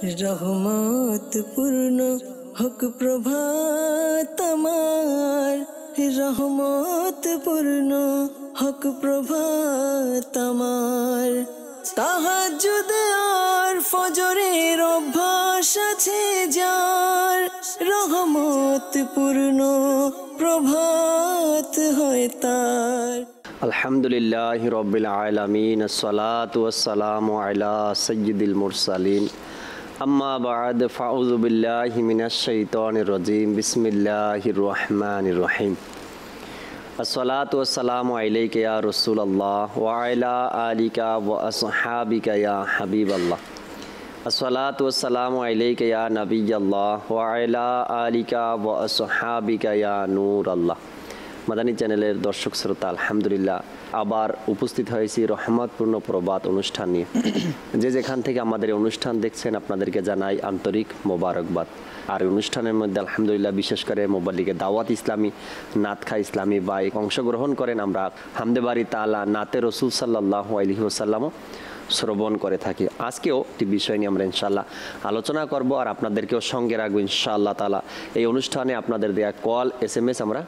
রহমত পূর্ণ হক প্রভাত আমার, রহমত পূর্ণ হক প্রভাত আমার। তাহাজ্জুদ আর ফজরের অভ্যাস আছে যার, রহমত পূর্ণ প্রভাত হয় তার। আলহামদুলিল্লাহি রাব্বিল আলামিন, আসসালাতু ওয়াসসালামু আলা সাইয়্যিদিল মুরসালিন, আম্মা বা'দ, ফাউযু বিল্লাহি মিনাশ শাইতানির রাজীম, বিসমিল্লাহির রহমানির রহিম। আসসালাতু ওয়াসসালামু আলাইকা ইয়া রাসূলুল্লাহ ওয়া আলা আলিকা ওয়া আসহাবিকা ইয়া হাবিবাল্লাহ। আসসালাতু ওয়াসসালামু আলাইকা ইয়া নাবিয়াল্লাহ ওয়া আলা আলিকা ওয়া আসহাবিকা ইয়া নূরাল্লাহ। মাদানী চ্যানেলের দর্শক শ্রোতা, আলহামদুলিল্লাহ আবার উপস্থিত হয়েছি রহমতপূর্ণ প্রবাদ অনুষ্ঠান নিয়ে। যে যেখান থেকে আমাদের এই অনুষ্ঠান দেখছেন আপনাদেরকে জানাই আন্তরিক মোবারকবাদ। আর এই অনুষ্ঠানের মধ্যে আলহামদুলিল্লাহ বিশেষ করে মোবাল্লিগে দাওয়াত ইসলামী, নাতখা ইসলামী ভাই অংশগ্রহণ করেন। আমরা হামদে বারি তাআলা নাতে রসুল সাল্লাল্লাহু আলাইহি ওয়াসাল্লামও শ্রবণ করে থাকি। আজকেও একটি বিষয় নিয়ে আমরা ইনশাআল্লাহ আলোচনা করব, আর আপনাদেরকেও সঙ্গে রাখবো ইনশাআল্লাহ তাআলা। এই অনুষ্ঠানে আপনাদের দেয়া কল SMS আমরা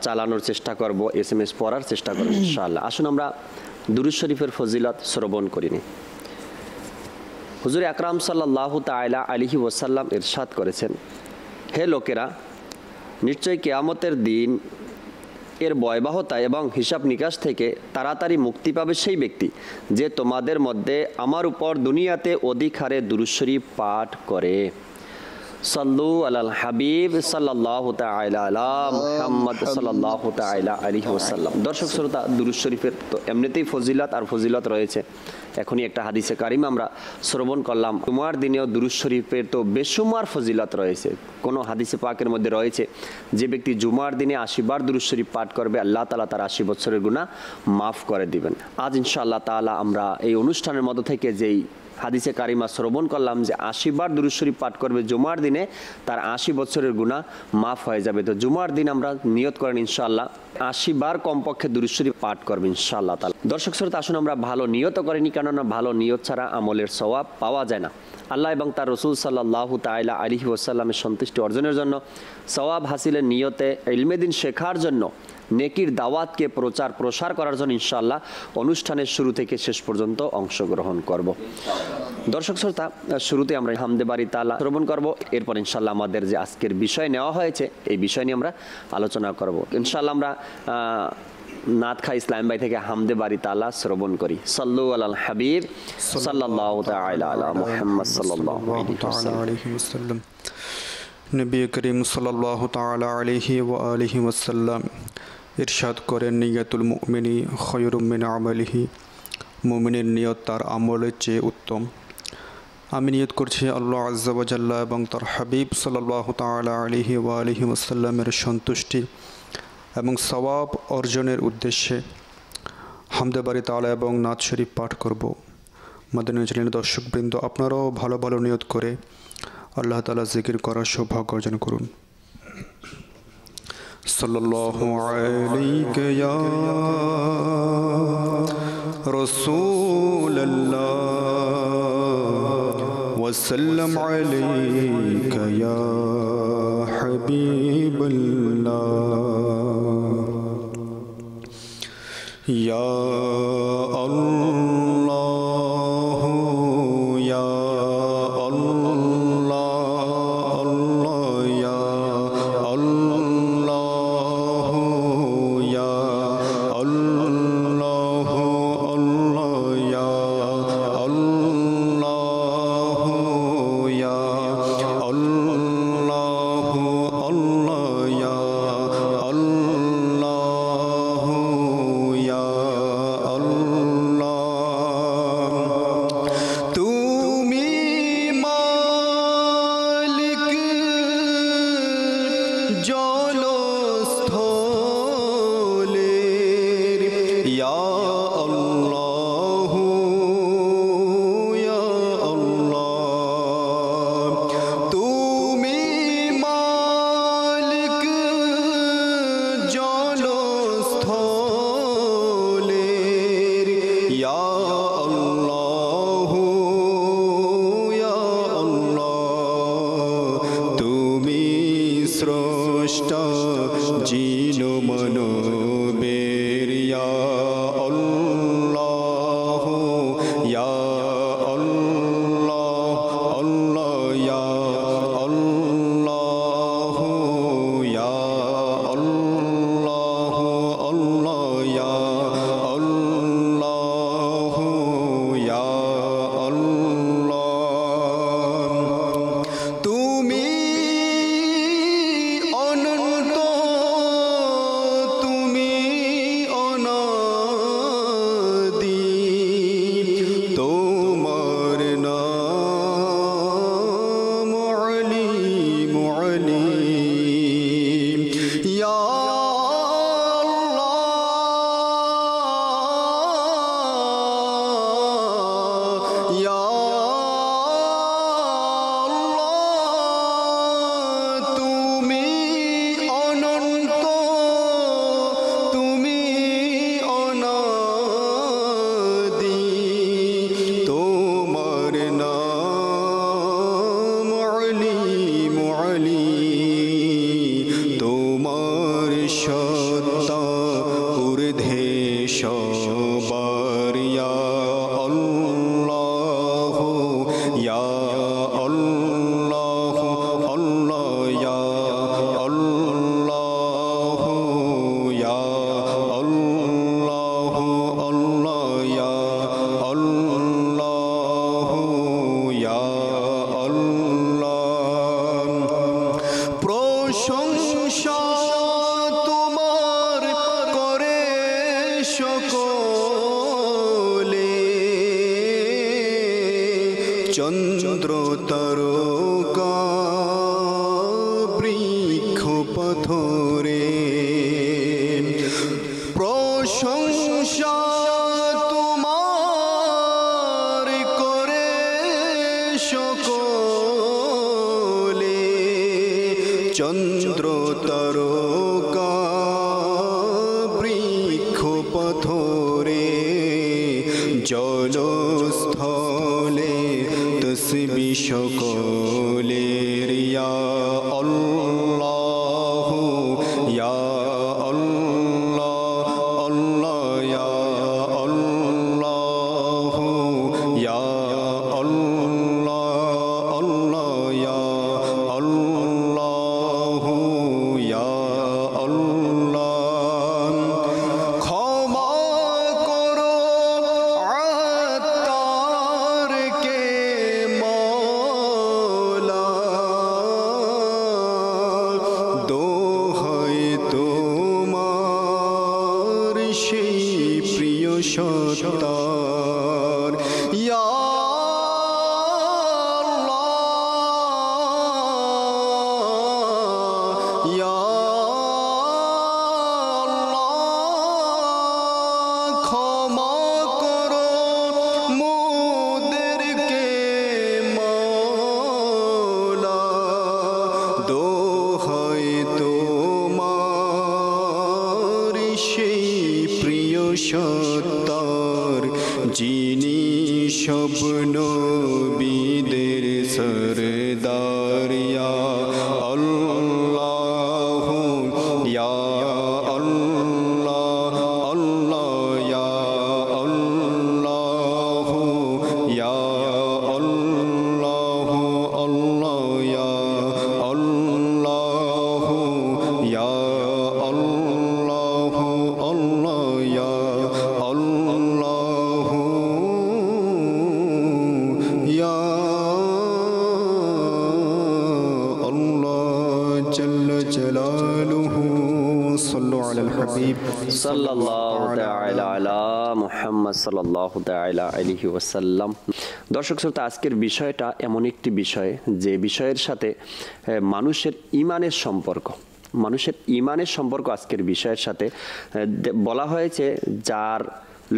চালানোর চেষ্টা করব, SMS পড়ার চেষ্টা করব ইনশাআল্লাহ। আসুন আমরা দুরূদ শরীফের ফজিলত শ্রবণ করিনি। হুজুর আকরাম সাল্লাল্লাহু তাআলা আলাইহি ওয়াসাল্লাম ইরশাদ করেছেন, হে লোকেরা, নিশ্চয়ই কিয়ামতের দিন এর ভয়াবহতা এবং হিসাব নিকাশ থেকে তাড়াতাড়ি মুক্তি পাবে সেই ব্যক্তি যে তোমাদের মধ্যে আমার উপর দুনিয়াতে অধিক হারে দুরূদ শরীফ পাঠ করে। সাল্লু আলাল হাবিব সাল্লাল্লাহু তাআলা আলা মুহাম্মদ সাল্লাল্লাহু তাআলা আলাইহি ওয়াসাল্লাম। দর্শক শ্রোতা, দুরূদ শরীফের তো এমনিতেই ফজিলত আর ফজিলত রয়েছে। এখনই একটা হাদিসে কারিমা আমরা শ্রবণ করলাম, জুমার দিনেও দুরূদ শরীফের তো বেশুমার ফজিলত রয়েছে। কোনো হাদিসে পাকের মধ্যে রয়েছে যে ব্যক্তি জুমার দিনে 80 বার দুরূদ শরীফ পাঠ করবে, আল্লাহ তাআলা তার 80 বছরের গুনাহ মাফ করে দিবেন। আজ ইনশাআল্লাহ তাআলা আমরা এই অনুষ্ঠানের মধ্য থেকে যেই হাদিসে কারিমা শ্রবণ করলাম যে 80 বার দুরূদ শরীফ পাঠ করবে জুমার দিনে, তার 80 বছরের গুনাহ মাফ হয়ে যাবে। তো জুমার দিন আমরা নিয়ত করেন ইনশাআল্লাহ 80 বার কমপক্ষে দুরূদ শরীফ পাঠ করবে ইনশাআল্লাহ তাআলা। দর্শক শ্রোতা, আসুন আমরা ভালো নিয়ত করিনি, কেননা ভালো নিয়ত ছাড়া আমলের সওয়াব পাওয়া যায় না। আল্লাহ এবং তার রসুল সাল্লাল্লাহু তাআলা আলাইহি ওয়াসাল্লামের সন্তুষ্টি অর্জনের জন্য, সওয়াব হাসিলের নিয়তে, ইলমে দিন শেখার জন্য, নেকির দাওয়াতকে প্রচার প্রসার করার জন্য ইনশাআল্লাহ অনুষ্ঠানের শুরু থেকে শেষ পর্যন্ত অংশগ্রহণ করব। দর্শক শ্রোতা, শুরুতে আমরা হামদে বারি তাআলা শ্রবণ করব, এরপর ইনশাআল্লাহ আমাদের যে আজকের বিষয় নেওয়া হয়েছে এই বিষয় নিয়ে আমরা আলোচনা করব। ইনশাআল্লাহ আমরা নাতখা ইসলাম ভাই থেকে হামদে বারি তাআলা শ্রবণ করি। সাল্লু আলাল হাবিব সাল্লাল্লাহু তাআলা আলা মুহাম্মদ সাল্লাল্লাহু আলাইহি ওয়াসাল্লাম। নবী করিম সাল্লাল্লাহু তাআলা আলাইহি ওয়া আলিহি ওয়াসাল্লাম ইরশাদ করেন, নিয়াতুল মুমিনি খায়রুম মিন আমালিহি। মুমিনের নিয়ত তার আমলের চেয়ে উত্তম। আমি নিয়ত করছি আল্লাহ আজ্জা ওয়া জাল্লা এবং তার হাবিব সাল্লাল্লাহু তাআলা আলাইহি ওয়া আলিহি ওয়াসাল্লামের সন্তুষ্টি এবং সওয়াব অর্জনের উদ্দেশ্যে হামদে বারি তাআলা এবং নাত শরীফ পাঠ করব। মাদানী চ্যানেলের দর্শকবৃন্দ, আপনারাও ভালো ভালো নিয়ত করে আল্লাহ তাআলা জিকির করার সৌভাগ্য অর্জন করুন। সাল্লাল্লাহু আলাইকা ইয়া রাসূলুল্লাহ ওয়া সাল্লাম আলাইকা ইয়া হাবিবাল্লাহ ইয়া আল্লাহ ইয়া Allah আল্লাহ আল্লাহ ইয়া আল্লাহ ইয়া আল্লাহ আল্লাহ ইয়া আল্লাহ ইয়া আল্লাহ প্রশংসা তোমার করে সকলে চন্দ্র তারকা বৃক্ষ পাথরে প্রশংসা তোমার করে সকলে চন্দ্র তারকা বৃক্ষ পাথরে জলস্থলে তসবি সকলের ইয়া আল্লাহ ইয়া আল্লাহ আল্লাহ ইয়া আল্লাহ ইয়া আল্লাহ আল্লাহ ইয়া আল্লাহ ইয়া আল্লাহ ক্ষমা করো আত্মারকে মওলা দোহাই তোমার সেই প্রিয় সত্তার ইয়া আল্লাহ ইয়া আল্লাহ ক্ষমা করো মোদেরকে মওলা দোহাই তোমার সেই প্রিয় সত্তার যিনি সব নবীদের সরদার ইয়া আল্লাহ ইয়া আল্লাহ আল্লাহ ইয়া আল্লাহ ইয়া আল্লাহ আল্লাহ ইয়া আল্লাহ ইয়া আল্লাহ আল্লাহ ইয়া আল্লাহ ইয়া আল্লাহ জাল্লা জালালুহু সাল্লু আলাল হাবিব সাল্লাল্লাহু তাআলা আলা মুহাম্মদ সাল্লাল্লাহু তাআলা আলাইহি ওয়াসাল্লাম। দর্শক শ্রোতা, আজকের বিষয়টা এমন একটি বিষয় যে বিষয়ের সাথে মানুষের ঈমানের সম্পর্ক আজকের বিষয়ের সাথে বলা হয়েছে যার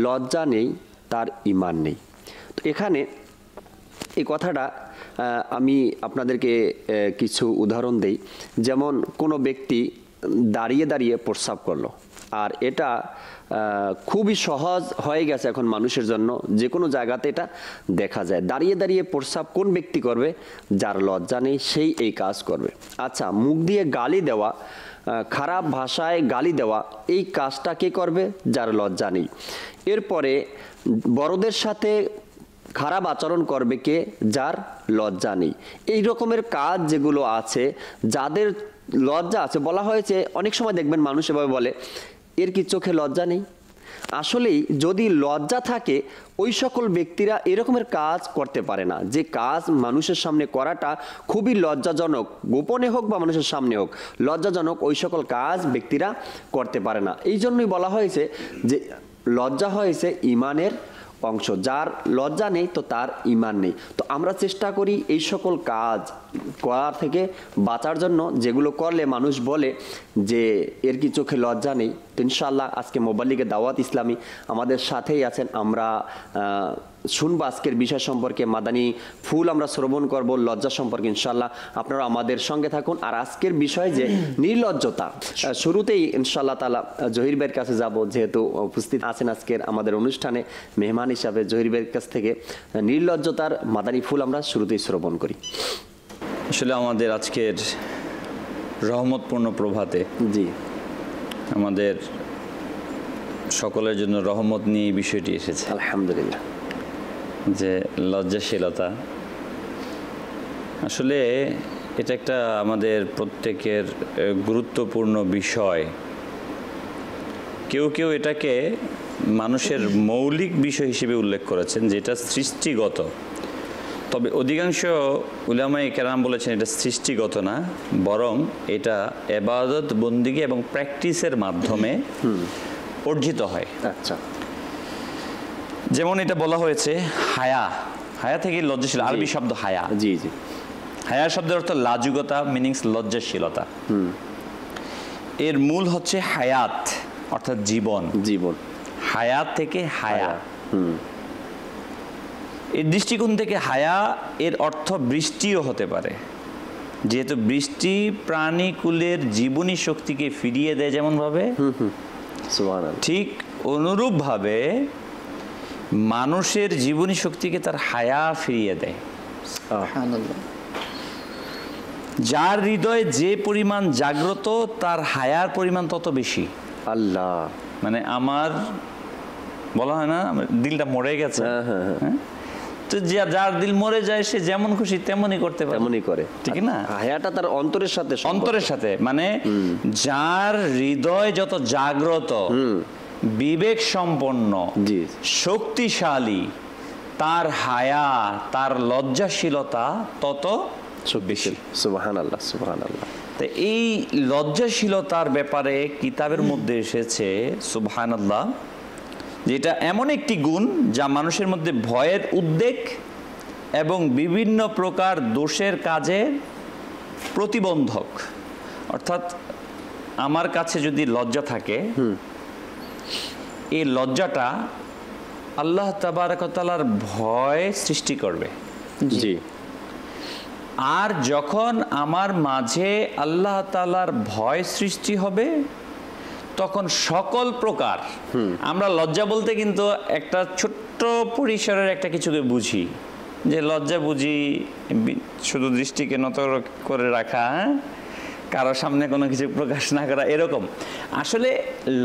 লজ্জা নেই তার ঈমান নেই। তো এখানে এই কথাটা আমি আপনাদেরকে কিছু উদাহরণ দেই। যেমন কোনো ব্যক্তি দাঁড়িয়ে দাঁড়িয়ে প্রস্রাব করলো, আর এটা খুবই সহজ হয়ে গেছে এখন মানুষের জন্য, যে কোনো জায়গাতে এটা দেখা যায়। দাঁড়িয়ে দাঁড়িয়ে প্রস্রাব কোন ব্যক্তি করবে? যার লজ্জা নেই সেই এই কাজ করবে। আচ্ছা, মুখ দিয়ে গালি দেওয়া, খারাপ ভাষায় গালি দেওয়া, এই কাজটা কে করবে? যার লজ্জা নেই। এরপরে বড়দের সাথে খারাপ আচরণ করবে কে? যার লজ্জা নেই। এই রকমের কাজ যেগুলো আছে, যাদের লজ্জা আছে, বলা হয়েছে অনেক সময় দেখবেন মানুষ এভাবে বলে, এর কি চোখে লজ্জা নেই? আসলেই যদি লজ্জা থাকে ওই সকল ব্যক্তিরা এরকমের কাজ করতে পারে না। যে কাজ মানুষের সামনে করাটা খুবই লজ্জাজনক, গোপনে হোক বা মানুষের সামনে হোক, লজ্জাজনক, ওই সকল কাজ ব্যক্তিরা করতে পারে না। এই জন্যই বলা হয়েছে যে লজ্জা হয়েছে ঈমানের অংশ। যার লজ্জা নেই তো তার ঈমান নেই। তো আমরা চেষ্টা করি এই সকল কাজ করার থেকে বাঁচার জন্য, যেগুলো করলে মানুষ বলে যে এর কি চোখে লজ্জা নেই। তো ইনশাআল্লাহ আজকে মোবাইল লিগে দাওয়াত ইসলামী আমাদের সাথেই আছেন। আমরা শুনবো আজকের বিষয় সম্পর্কে, মাদানী ফুল আমরা শ্রবণ করব লজ্জা সম্পর্কে। ইনশাআল্লাহ আপনারা আমাদের সঙ্গে থাকুন। আর আজকের বিষয় যে নির্লজ্জতা, শুরুতেই ইনশাআল্লাহ তাআলা জহির ভাইয়ের কাছে যাব, যেহেতু উপস্থিত আছেন আজকের আমাদের অনুষ্ঠানে মেহমান হিসাবে। জহির ভাইয়ের কাছ থেকে নির্লজ্জতার মাদানী ফুল আমরা শুরুতেই শ্রবণ করি। আসলে আমাদের আজকের রহমতপূর্ণ প্রভাতে জি আমাদের সকলের জন্য রহমত নিয়ে বিষয়টি এসেছে। আলহামদুলিল্লাহ। যে লজ্জাশীলতা আসলে এটা একটা আমাদের প্রত্যেকের গুরুত্বপূর্ণ বিষয়। কেউ কেউ এটাকে মানুষের মৌলিক বিষয় হিসেবে উল্লেখ করেছেন, যেটা সৃষ্টিগত। তবে অধিকাংশ উলামায়ে কেরাম বলেছেন এটা সৃষ্টিগত না, বরং এটা ইবাদত, বন্দিগি এবং প্র্যাকটিসের মাধ্যমে অর্জিত হয়। আচ্ছা, যেমন এটা বলা হয়েছে হায়া, হায়া থেকে লজ্জাশীল, আরবি শব্দ হায়া। জি জি। হায়া শব্দের অর্থ লাজুকতা, মিনিংস লজ্জাশীলতা। এর মূল হচ্ছে হায়াত, অর্থাৎ জীবন। জীবন, হায়াত থেকে হায়া। এর দৃষ্টিকোণ থেকে হায়া এর অর্থ বৃষ্টিও হতে পারে, যেহেতু বৃষ্টি প্রাণীকুলের জীবনী শক্তিকে ফিরিয়ে দেয় যেমনভাবে, সুবহানাল্লাহ, ঠিক অনুরূপভাবে মানুষের জীবনী শক্তিকে তার হায়া ফিরিয়ে দেয়। যার হৃদয়ে যে পরিমাণ জাগ্রত, তার হায়ার পরিমাণ তত বেশি। আল্লাহ, মানে আমার বলা হয় না, আমার দিলটা মরে গেছে, হ্যাঁ? তো যার দিল মরে যায় সে যেমন খুশি তেমনই করতে পারে, তেমনই করে, ঠিক না? হায়াটা তার অন্তরের সাথে, অন্তরের সাথে, মানে যার হৃদয় যত জাগ্রত, বিবেক সম্পন্ন, শক্তিশালী, তার হায়া, তার লজ্জাশীলতা তত বেশি। সুবহানাল্লাহ, সুবহানাল্লাহ। তো এই লজ্জাশীলতার ব্যাপারে কিতাবের মধ্যে এসেছে সুবহানাল্লাহ, যেটা এমন একটি গুণ যা মানুষের মধ্যে ভয়ের উদ্বেগ এবং বিভিন্ন প্রকার দোষের কাজের প্রতিবন্ধক। অর্থাৎ আমার কাছে যদি লজ্জা থাকে, এই লজ্জাটা আল্লাহ তাবারক ওয়া তাআলার ভয় সৃষ্টি করবে। জি। আর যখন আমার মাঝে আল্লাহ তাআলার ভয় সৃষ্টি হবে, তখন সকল প্রকার, আমরা লজ্জা বলতে কিন্তু একটা ছোট্ট পরিসরের একটা কিছুকে বুঝি, যে লজ্জা বুঝি শুধু দৃষ্টিকে নত করে রাখা, কারো সামনে কোনো কিছু প্রকাশ না করা, এরকম। আসলে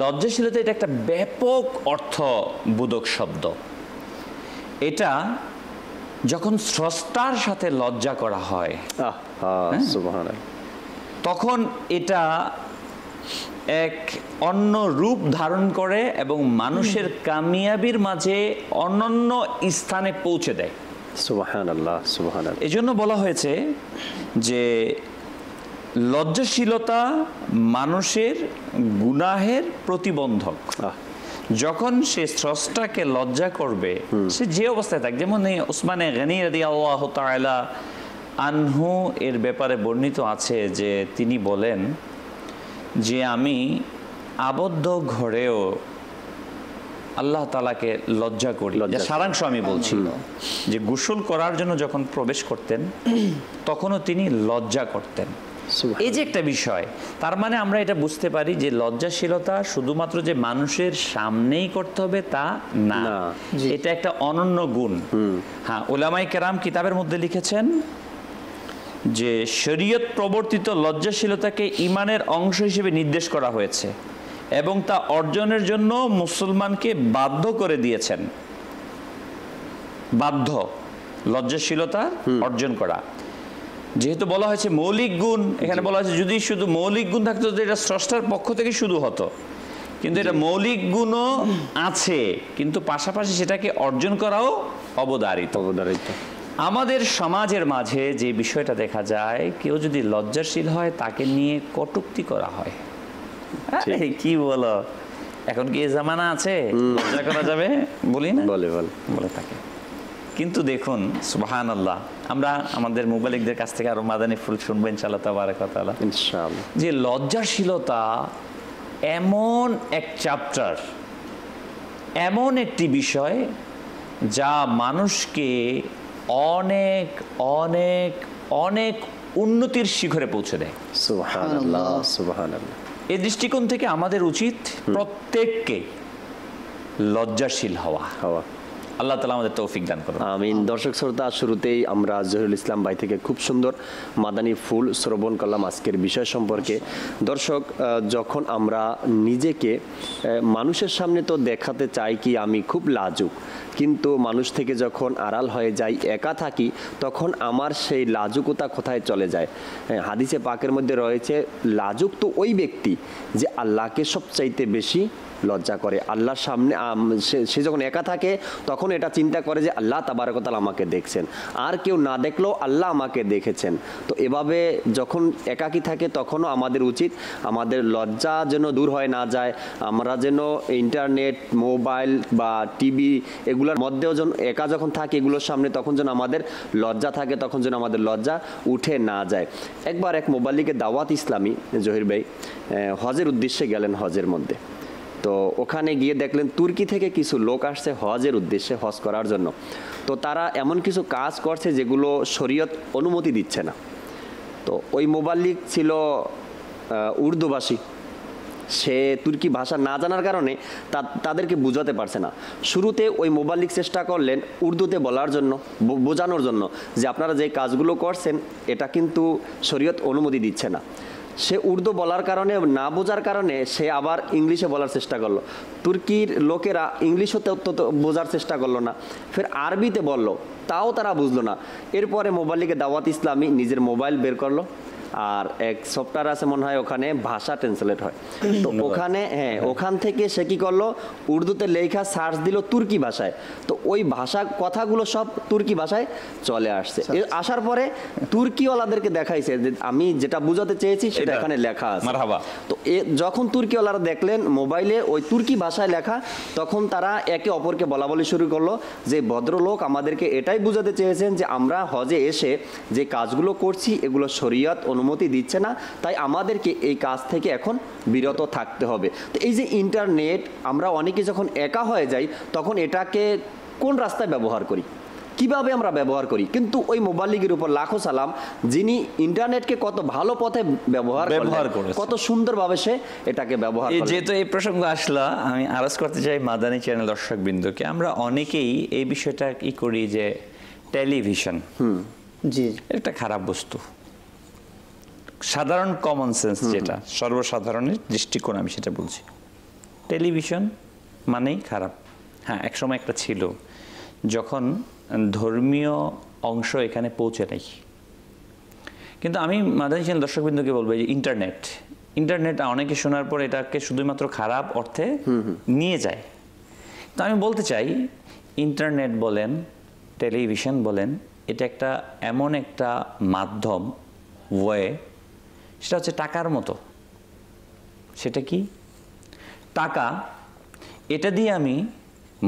লজ্জাশীলতা এটা একটা ব্যাপক অর্থবোধক শব্দ। এটা যখন স্রষ্টার সাথে লজ্জা করা হয়, সুবহানাল্লাহ, তখন এটা এক অন্য রূপ ধারণ করে এবং মানুষের কামিয়াবির মাঝে অনন্য স্থানে পৌঁছে দেয়। সুবহানাল্লাহ, সুবহানাল্লাহ। এই জন্য বলা হয়েছে যে লজ্জাশীলতা মানুষের গুনাহের প্রতিবন্ধক। যখন সে স্রষ্টাকে লজ্জা করবে, সে যে অবস্থায় থাক, যেমন এই উসমানে গনি রাদিয়াল্লাহু তাআলা আনহু এর ব্যাপারে বর্ণিত আছে যে তিনি বলেন যে আমি আবদ্ধ ঘরেও আল্লাহ তাআলাকে লজ্জা করি। সারাংশ আমি বলছি যে গোসল করার জন্য যখন প্রবেশ করতেন, তখনও তিনি লজ্জা করতেন। এই যে একটা বিষয়, তার মানে আমরা এটা বুঝতে পারি যে লজ্জাশীলতা শুধুমাত্র যে মানুষের সামনেই করতে হবে তা না, এটা একটা অনন্য গুণ। হ্যাঁ, উলামায়ে কেরাম কিতাবের মধ্যে লিখেছেন যে শরীয়ত প্রবর্তিত লজ্জাশীলতাকে ঈমানের অংশ হিসেবে নির্দেশ করা হয়েছে এবং তা অর্জনের জন্য মুসলমানকে বাধ্য করে দিয়েছেন। বাধ্য লজ্জাশীলতা অর্জন করা, যেহেতু বলা হয়েছে মৌলিক গুণ, এখানে বলা হয়েছে যদি শুধু মৌলিক গুণ থাকতো তো এটা স্রষ্টার পক্ষ থেকে শুরু হতো, কিন্তু এটা মৌলিক গুণও আছে, কিন্তু পাশাপাশি সেটাকে অর্জন করাও অবধারিত। আমাদের সমাজের মাঝে যে বিষয়টা দেখা যায়, কেউ যদি লজ্জাশীল হয় তাকে নিয়ে কটূক্তি করা হয়। কি বলো, এখন কি এই জামানা আছে লজ্জা করা যাবে, বলি না, বলে থাকে। কিন্তু দেখুন সুবহানাল্লাহ, আমরা আমাদের মুবাল্লিগদের কাছ থেকে আরো মাদানী ফুল শুনবো ইনশাআল্লাহ তাবারাক ওয়া তাআলা, ইনশাআল্লাহ, যে লজ্জাশীলতা এমন এক চ্যাপ্টার, এমন একটি বিষয় যা মানুষকে অনেক অনেক অনেক উন্নতির শিখরে পৌঁছে দেয়। সুবহানাল্লাহ, সুবহানাল্লাহ। এই দৃষ্টিকোণ থেকে আমাদের উচিত প্রত্যেককে লজ্জাশীল হওয়া। আল্লাহ তাআলা আমাদের তৌফিক দান করুন। আমিন। দর্শক শ্রোতা, শুরুতেই আমরা জহিরুল ইসলাম ভাই থেকে খুব সুন্দর মাদানী ফুল শ্রবণ করলাম আজকের বিষয় সম্পর্কে। দর্শক, যখন আমরা নিজেকে মানুষের সামনে তো দেখাতে চাই কি আমি খুব লাজুক, কিন্তু মানুষ থেকে যখন আড়াল হয়ে যাই, একা থাকি, তখন আমার সেই লাজুকতা কোথায় চলে যায়? হাদিসে পাকের মধ্যে রয়েছে, লাজুক তো ওই ব্যক্তি যে আল্লাহকে সবচাইতে বেশি লজ্জা করে। আল্লাহর সামনে সে যখন একা থাকে তখন এটা চিন্তা করে যে আল্লাহ তাবারক ওয়া তাআলা আমাকে দেখছেন, আর কেউ না দেখলেও আল্লাহ আমাকে দেখেছেন। তো এভাবে যখন একাকী থাকে তখনও আমাদের উচিত আমাদের লজ্জা যেন দূর হয়ে না যায়। আমরা যেন ইন্টারনেট, মোবাইল বা টিভি এগুলোর মধ্যেও যখন একা যখন থাকি এগুলোর সামনে, তখন যেন আমাদের লজ্জা থাকে, তখন যেন আমাদের লজ্জা উঠে না যায়। একবার এক মোবাল্লিকে দাওয়াত ইসলামী জহির ভাই হজের উদ্দেশ্যে গেলেন, হজের মধ্যে। তো ওখানে গিয়ে দেখলেন তুর্কি থেকে কিছু লোক আসছে হজের উদ্দেশ্যে, হজ করার জন্য। তো তারা এমন কিছু কাজ করছে যেগুলো শরীয়ত অনুমতি দিচ্ছে না। তো ওই মোবাল্লিক ছিল উর্দুভাষী, সে তুর্কি ভাষা না জানার কারণে তাদেরকে বোঝাতে পারছে না। শুরুতে ওই মোবাল্লিক চেষ্টা করলেন উর্দুতে বলার জন্য, বোঝানোর জন্য যে আপনারা যে কাজগুলো করছেন এটা কিন্তু শরীয়ত অনুমতি দিচ্ছে না। সে উর্দু বলার কারণে, না বোঝার কারণে সে আবার ইংলিশে বলার চেষ্টা করলো। তুর্কির লোকেরা ইংলিশও তো বোঝার চেষ্টা করলো না, ফের আরবিতে বলল, তাও তারা বুঝলো না। এরপরে মোবাল্লিকে দাওয়াত ইসলামী নিজের মোবাইল বের করলো, আর এক সফটওয়্যার আছে মনে হয়, ওখানে ভাষা ট্রান্সলেট হয়। তো ওখানে ওখান থেকে সে কি করলো, উর্দুতে লেখা সার্চ দিল তুর্কি ভাষায়। তো ওই ভাষা কথাগুলো সব তুর্কি ভাষায় চলে আসছে। আসার পরে তুর্কিওয়ালাদেরকে দেখাইছে যে আমি যেটা বুঝাতে চেয়েছি সেটা এখানে লেখা আছে। তো যখন তুর্কিওয়ালারা দেখলেন মোবাইলে ওই তুর্কি ভাষায় লেখা, তখন তারা একে অপরকে বলা বলি শুরু করলো যে ভদ্রলোক আমাদেরকে এটাই বুঝাতে চেয়েছেন যে আমরা হজে এসে যে কাজগুলো করছি এগুলো শরীয়ত অনুমতি দিচ্ছে না, তাই আমাদেরকে এই কাজ থেকে এখন বিরত থাকতে হবে। তো এই যে ইন্টারনেট, আমরা অনেকে যখন একা হয়ে যাই তখন এটাকে কোন রাস্তায় ব্যবহার করি, কিভাবে আমরা ব্যবহার করি, কিন্তু ওই মোবাল্লিগের উপর লাখো সালাম, যিনি ইন্টারনেটকে কত ভালো পথে ব্যবহার করে, কত সুন্দরভাবে সে এটাকে ব্যবহার করে। যেহেতু এই প্রসঙ্গ আসলো, আমি আরজ করতে চাই মাদানী চ্যানেল দর্শক বিন্দুকে, আমরা অনেকেই এই বিষয়টা কি করি যে টেলিভিশন জি একটা খারাপ বস্তু। সাধারণ কমন সেন্স, যেটা সর্বসাধারণের দৃষ্টিকোণ, আমি সেটা বলছি। টেলিভিশন মানেই খারাপ। হ্যাঁ, একসময় একটা ছিল যখন ধর্মীয় অংশ এখানে পৌঁছে নাই। কিন্তু আমি মাদানী চ্যানেল দর্শকবৃন্দকে বলবো যে ইন্টারনেট অনেকে শোনার পর এটাকে শুধুমাত্র খারাপ অর্থে নিয়ে যায়। তো আমি বলতে চাই, ইন্টারনেট বলেন, টেলিভিশন বলেন, এটা একটা এমন একটা মাধ্যম, ওয়ে, সেটা হচ্ছে টাকার মতো। সেটা কি টাকা? এটা দিয়ে আমি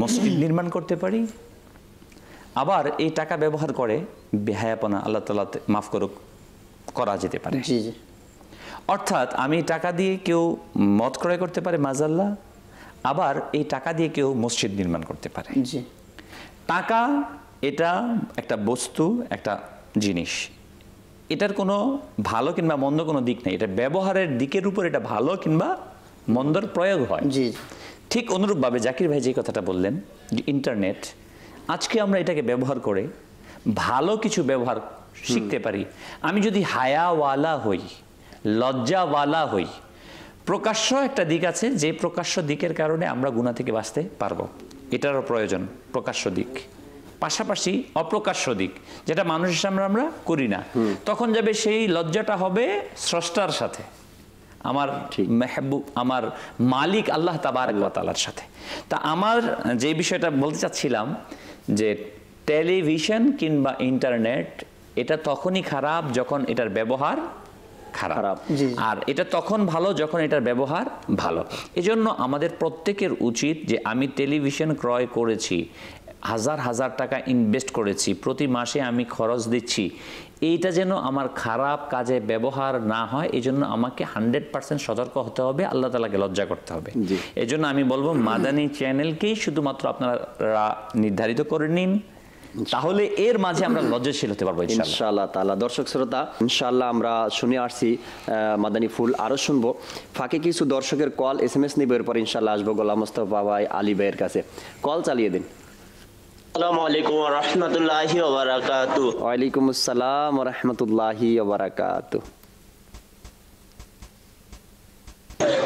মসজিদ নির্মাণ করতে পারি, আবার এই টাকা ব্যবহার করে বেহায়াপনা, আল্লাহ তাআলা মাফ করুক, করা যেতে পারে। অর্থাৎ আমি টাকা দিয়ে কেউ মদ ক্রয় করতে পারে মাজাল্লাহ, আবার এই টাকা দিয়ে কেউ মসজিদ নির্মাণ করতে পারে। টাকা এটা একটা বস্তু, একটা জিনিস, এটার কোনো ভালো কিংবা মন্দ কোনো দিক নেই। এটা ব্যবহারের দিকের উপর এটা ভালো কিংবা মন্দর প্রয়োগ হয়। ঠিক অনুরূপভাবে জাকির ভাই যে কথাটা বললেন যে ইন্টারনেট, আজকে আমরা এটাকে ব্যবহার করে ভালো কিছু ব্যবহার শিখতে পারি। আমি যদি হায়াওয়ালা হই, লজ্জাওয়ালা হই, প্রকাশ্য একটা দিক আছে, যে প্রকাশ্য দিকের কারণে আমরা গুনাহ থেকে বাঁচতে পারবো, এটারও প্রয়োজন। প্রকাশ্য দিক, পাশাপাশি অপ্রকাশ্য দিক, যেটা মানুষের সামনে আমরা করি না। তখন যাবে সেই লজ্জাটা হবে স্রষ্টার সাথে, আমার মেহবুব, আমার মালিক আল্লাহ তাবারক ওয়া তাআলার সাথে। তা আমার যে বিষয়টা বলতে চাচ্ছিলাম যে টেলিভিশন কিংবা ইন্টারনেট এটা তখনই খারাপ যখন এটার ব্যবহার খারাপ, আর এটা তখন ভালো যখন এটার ব্যবহার ভালো। এজন্য আমাদের প্রত্যেকের উচিত যে আমি টেলিভিশন ক্রয় করেছি, হাজার হাজার টাকা ইনভেস্ট করেছি, প্রতি মাসে আমি খরচ দিচ্ছি, এইটা যেন আমার খারাপ কাজে ব্যবহার না হয়। এই জন্য আমাকে 100% সতর্ক হতে হবে, আল্লাহ তাআলাকে লজ্জা করতে হবে। এই জন্য আমি বলবো মাদানী চ্যানেলকেই শুধুমাত্র আপনারা নির্ধারিত করে নিন, তাহলে এর মাঝে আমরা লজ্জাশীল হতে পারবো ইনশাআল্লাহ তাআলা। দর্শক শ্রোতা, ইনশাআল্লাহ আমরা শুনে আসছি মাদানী ফুল, আরো শুনবো। ফাঁকে কিছু দর্শকের কল, SMS নিব, এরপর ইনশাআল্লাহ আসবো গোলাম মোস্তফা ভাই, আলী ভাইয়ের কাছে। কল চালিয়ে দিন। আসসালামু আলাইকুম ওয়া রাহমাতুল্লাহি ওয়া বারাকাতুহু। ওয়ালাইকুম আসসালাম ওয়া রাহমাতুল্লাহি ওয়া বারাকাতুহু।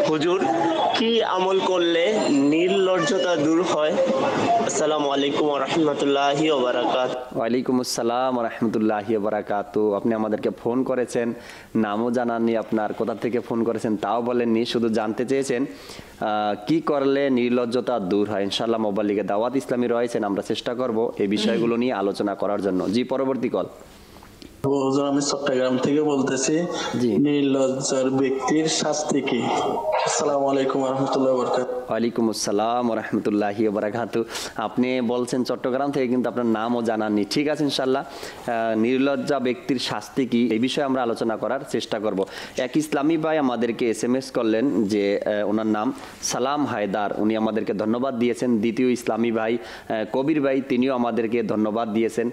হুজুর, কি আমল করলে নির্লজ্জতা দূর হয়? আসসালামু আলাইকুম ওয়া রাহমাতুল্লাহি ওয়া বারাকাতুহু। ওয়ালাইকুম আসসালাম ওয়া রাহমাতুল্লাহি ওয়া বারাকাতুহু। আপনি আমাদেরকে ফোন করেছেন, নামও জানাননি, আপনার কোথা থেকে ফোন করেছেন তাও বলেননি, শুধু জানতে চেয়েছেন কি করলে নির্লজ্জতা দূর হয়। ইনশাআল্লাহ মোবাইল লিগে দাওয়াত ইসলামী রয়েছেন, আমরা চেষ্টা করব এই বিষয়গুলো নিয়ে আলোচনা করার জন্য। জি, পরবর্তী কল। হুজুর, আমি চট্টগ্রাম থেকে বলতেছি। জি। নির্লজ্জার ব্যক্তির শাস্তি কি? আসসালামু আলাইকুম ওয়া রাহমাতুল্লাহি ওয়া বারাকাতুহু। ওয়ালাইকুম আসসালাম ওয়া রাহমাতুল্লাহি ওয়া বারাকাতুহু। আপনি বলছেন চট্টগ্রাম থেকে, কিন্তু আপনার নামও জানাননি। ঠিক আছে, ইনশাআল্লাহ নির্লজ্জা ব্যক্তির শাস্তি কি এই বিষয়ে আমরা আলোচনা করার চেষ্টা করব। এক ইসলামী ভাই আমাদেরকে SMS করলেন যে ওনার নাম সালাম হায়দার, উনি আমাদেরকে ধন্যবাদ দিয়েছেন। দ্বিতীয় ইসলামী ভাই কবির ভাই, তিনিও আমাদেরকে ধন্যবাদ দিয়েছেন।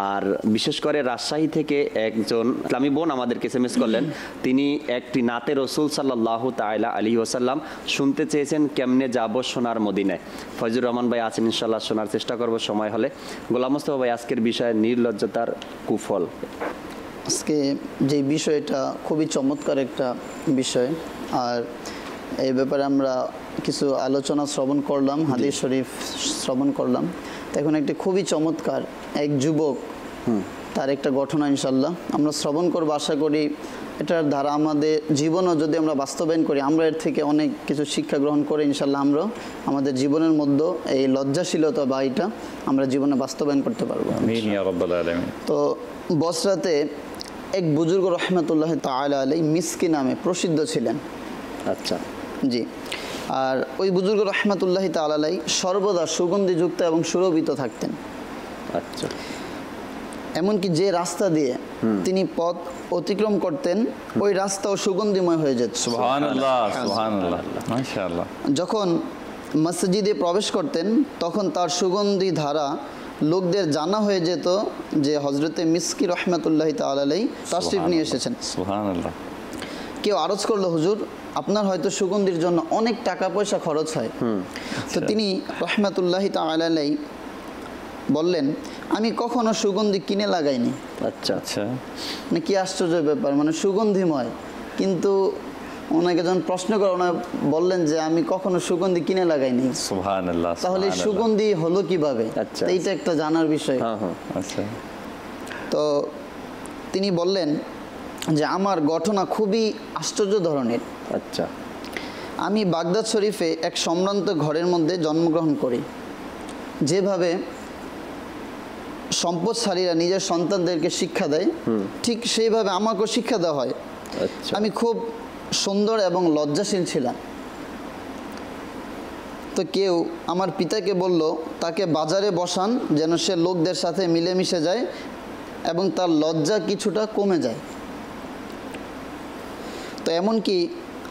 আর বিশেষ করে রাজশাহী থেকে একজন ইসলামী বোন আমাদেরকে SMS করলেন, তিনি একটি নাতে রসুল সাল্লাল্লাহু তাআলা আলাইহি ওয়াসাল্লাম শুনতে চেয়েছেন, কেমনে যাব সোনার মদিনায়। ফয়জুর রহমান ভাই আছেন, ইনশাআল্লাহ শোনার চেষ্টা করব সময় হলে। গোলাম মোস্তফা ভাই, আজকের বিষয় নির্লজ্জতার কুফল। আজকে যে বিষয়টা খুবই চমৎকার একটা বিষয়, আর এই ব্যাপারে আমরা কিছু আলোচনা শ্রবণ করলাম, হাদিস শরীফ শ্রবণ করলাম। তো এখন একটি খুবই চমৎকার এক যুবক, তার একটা ঘটনা ইনশাল্লাহ আমরা শ্রবণ করবো। আশা করি এটার দ্বারা আমাদের জীবনও যদি আমরা বাস্তবায়ন করি, আমরা এর থেকে অনেক কিছু শিক্ষা গ্রহণ করে ইনশাল্লাহ আমরা আমাদের জীবনের মধ্যে এই লজ্জাশীলতা বা এটা আমরা জীবনে বাস্তবায়ন করতে পারবো। আমিন ইয়া রাব্বাল আলামিন। তো বসরাতে এক বুজুর্গ রহমতুল্লাহ তাআলা আলাইহি মিসকি নামে প্রসিদ্ধ ছিলেন। আচ্ছা, জি। আর ওই বুজুর্গ রহমতুল্লাহ তাআলা আলাইহি সর্বদা সুগন্ধিযুক্ত এবং সুরভিত থাকতেন। আচ্ছা। এমনকি যে রাস্তা দিয়ে তিনি পথ অতিক্রম করতেন, ওই রাস্তাও সুগন্ধিময় হয়ে যেত। সুবহানাল্লাহ, সুবহানাল্লাহ, মাশাআল্লাহ। যখন মসজিদে প্রবেশ করতেন, তখন তার সুগন্ধি ধারা লোকদের জানা হয়ে যেত যে হযরতে মিসকি রহমতুল্লাহ তাআলা আলাইহি তাশরিফ নিয়ে এসেছেন। সুবহানাল্লাহ। কেউ আরজ করলো, হুজুর আপনার হয়তো সুগন্ধির জন্য অনেক টাকা পয়সা খরচ হয়। তো তিনি রহমতুল্লাহ তাআলা আলাইহি বললেন, আমি কখনো সুগন্ধি কিনে লাগাইনি। আচ্ছা আচ্ছা, মানে কি আশ্চর্য ব্যাপার, মানে সুগন্ধিময়। কিন্তু ওনাকে যখন প্রশ্ন করে, ওনারা বললেন যে আমি কখনো সুগন্ধি কিনে লাগাইনি। সুবহানাল্লাহ। তাহলে সুগন্ধি হলো কিভাবে? আচ্ছা, এইটা একটা জানার বিষয়। আচ্ছা। তো তিনি বললেন যে আমার ঘটনা খুবই আশ্চর্য ধরনের। আচ্ছা। আমি বাগদাদ শরীফে এক সম্ভ্রান্ত ঘরের মধ্যে জন্মগ্রহণ করি। যেভাবে সম্পদশালীরা নিজের সন্তানদেরকে শিক্ষা দেয়, ঠিক সেইভাবে আমাকেও শিক্ষা দেওয়া হয়। আচ্ছা। আমি খুব সুন্দর এবং লজ্জাশীল ছিলাম। তো কেউ আমার পিতাকে বলল, তাকে বাজারে বসান যেন সে লোকদের সাথে মিলেমিশে যায় এবং তার লজ্জা কিছুটা কমে যায়। তো এমনকি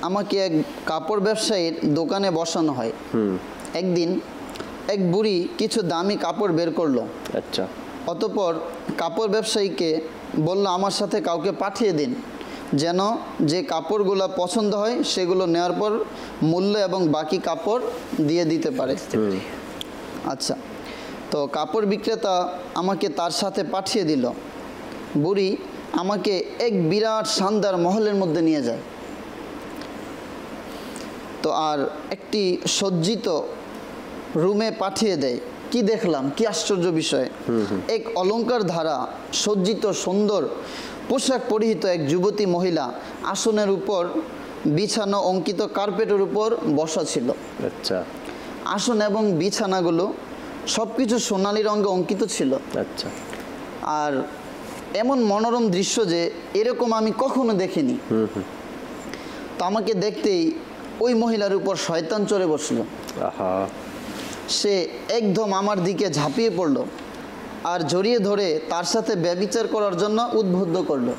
আমাকে এক কাপড় ব্যবসায়ীর দোকানে বসানো হয়। একদিন এক বুড়ি কিছু দামি কাপড় বের করলো। আচ্ছা। অতঃপর কাপড় ব্যবসায়ীকে বলল, আমার সাথে কাউকে পাঠিয়ে দিন যেন যে কাপড়গুলো পছন্দ হয় সেগুলো নেওয়ার পর মূল্য এবং বাকি কাপড় দিয়ে দিতে পারে। আচ্ছা। তো কাপড় বিক্রেতা আমাকে তার সাথে পাঠিয়ে দিল। বুড়ি আমাকে এক বিরাট শানদার মহলের মধ্যে নিয়ে যায়। তো আর একটি সজ্জিত রুমে পাঠিয়ে দেয়। কি দেখলাম, কি আশ্চর্য বিষয়! এক অলংকার ধারা সজ্জিত সুন্দর পোশাক পরিহিত এক যুবতী মহিলা আসনের উপর বিছানো অঙ্কিত কার্পেটের উপর বসা ছিল। আচ্ছা। আসন এবং বিছানাগুলো সবকিছু সোনালী রঙে অঙ্কিত ছিল। আচ্ছা। আর এমন মনোরম দৃশ্য যে এরকম আমি কখনো দেখিনি। তো আমাকে দেখতেই ওই মহিলার উপর শয়তান চড়ে বসলো। আহা। সে একদম আমার দিকে ঝাঁপিয়ে পড়ল আর জড়িয়ে ধরে তার সাথে ব্যভিচার করার জন্য উদ্বুদ্ধ করলো।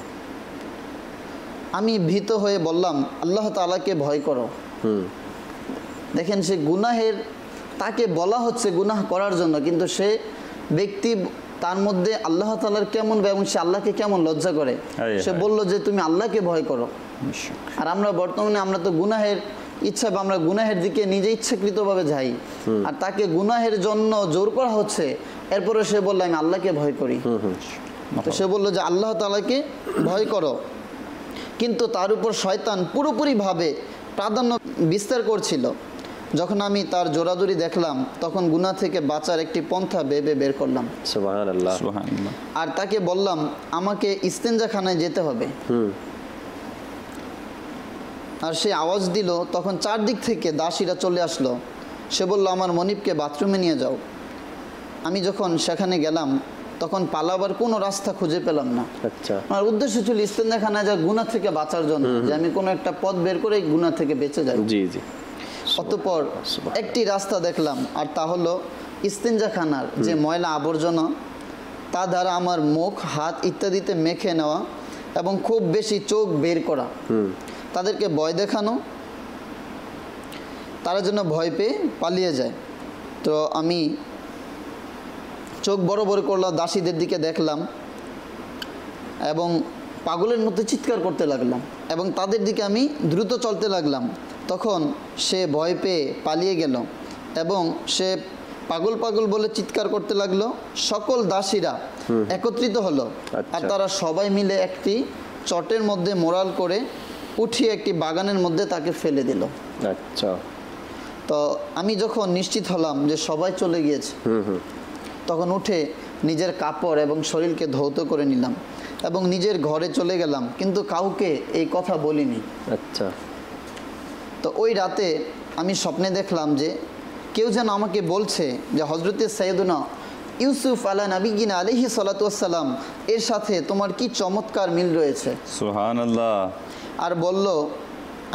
আমি ভীত হয়ে বললাম, আল্লাহ তাআলাকে ভয় করো। দেখেন, সে গুনাহের, তাকে বলা হচ্ছে গুনাহ করার জন্য, কিন্তু সে ব্যক্তি তার মধ্যে আল্লাহ তাআলার কেমন এবং সে আল্লাহকে কেমন লজ্জা করে। সে বলল যে তুমি আল্লাহকে ভয় করো। আর আমরা বর্তমানে আমরা তো গুনাহের ইচ্ছা বা আমরা গুনাহের দিকে নিজে ইচ্ছাকৃতভাবে যাই, আর তাকে গুনাহের জন্য জোর করা হচ্ছে, এরপরে সে বলল আমি আল্লাহকে ভয় করি। তো সে বলল যে আল্লাহ তাআলাকে ভয় করো, কিন্তু তার উপর শয়তান পুরোপুরিভাবে প্রাধান্য বিস্তার করছিল। যখন আমি তার জোরাজুরি দেখলাম তখন গুনাহ থেকে বাঁচার একটি পন্থা ভেবে বের করলাম। সুবহানাল্লাহ। আর তাকে বললাম আমাকে ইস্তেঞ্জাখানায় যেতে হবে। আর সে আওয়াজ দিল, তখন চারদিক থেকে দাসীরা চলে আসলো। সে বলল আমার মনিবকে বাথরুমে নিয়ে যাও। আমি যখন সেখানে গেলাম তখন পালাবার কোনো রাস্তা খুঁজে পেলাম না। আচ্ছা, আমার উদ্দেশ্য ছিল ইস্তেঞ্জাখানায় যা গুনাহ থেকে বাঁচার জন্য, যে আমি কোনো একটা পথ বের করে গুনাহ থেকে বেঁচে যাই। জি জি। অতঃপর একটি রাস্তা দেখলাম, আর তা হলো ইস্তেঞ্জাখানার যে ময়লা আবর্জনা তা দ্বারা আমার মুখ হাত ইত্যাদিতে মেখে নেওয়া এবং খুব বেশি চোখ বের করা, তাদেরকে ভয় দেখানো, তারা যেন ভয় পেয়ে পালিয়ে যায়। তো আমি চোখ বড় বড় করলাম, দাসীদের দিকে দেখলাম এবং পাগলের মধ্যে চিৎকার করতে লাগলাম এবং তাদের দিকে আমি দ্রুত চলতে লাগলাম। তখন সে ভয় পেয়ে পালিয়ে গেল এবং সে পাগল পাগল বলে চিৎকার করতে লাগলো। সকল দাসীরা একত্রিত হলো, আর তারা সবাই মিলে একটি চটের মধ্যে মোড়াল করে উঠিয়ে একটি বাগানের মধ্যে তাকে ফেলে দিল। আচ্ছা। তো আমি যখন নিশ্চিত হলাম যে সবাই চলে গিয়েছে, তখন উঠে নিজের কাপড় এবং শরীরকে ধৌত করে নিলাম এবং নিজের ঘরে চলে গেলাম, কিন্তু কাউকে এই কথা বলিনি। আচ্ছা। তো ওই রাতে আমি স্বপ্নে দেখলাম যে কেউ যেন আমাকে বলছে যে হযরতে সাইয়েদুনা ইউসুফ আলা নবিয়িনা আলাইহিস সালাতু ওয়াস সালাম এর সাথে তোমার কি চমৎকার মিল রয়েছে। সুবহানাল্লাহ। আর বলল,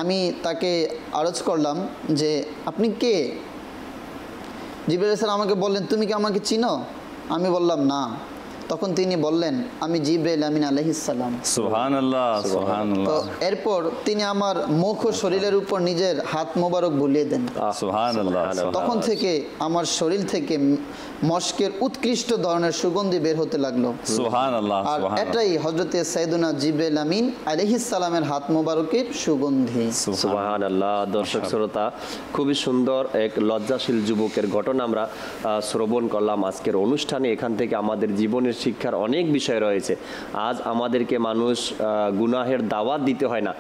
আমি তাকে আরজ করলাম যে আপনি কে? জিবরাইল আলাইহিস সালাম আমাকে বললেন তুমি কি আমাকে চিনো? আমি বললাম না। তখন তিনি বললেন আমি জিবরাইল আমিন আলাইহিস সালাম। সুবহানাল্লাহ, সুবহানাল্লাহ। তো এরপর তিনি আমার মুখ ও শরীরের উপর নিজের হাত মোবারক বুলিয়ে দেন। সুবহানাল্লাহ। তখন থেকে আমার শরীর থেকে মশকের উৎকৃষ্ট ধরনের সুগন্ধি বের হতে লাগলো। সুবহানাল্লাহ। আর এটাই হযরতে সাইয়েদুনা জিবরাইল আমিন আলাইহিস সালামের হাত মোবারকের সুগন্ধি। সুবহানাল্লাহ। দর্শক শ্রোতা, খুবই সুন্দর এক লজ্জাশীল যুবকের ঘটনা আমরা শ্রবণ করলাম আজকের অনুষ্ঠানে। এখান থেকে আমাদের জীবনের শিক্ষার অনেক বিষয় রয়েছে। আজ আমাদেরকে মানুষ গুনাহের দাওয়াত দিতে হয় না,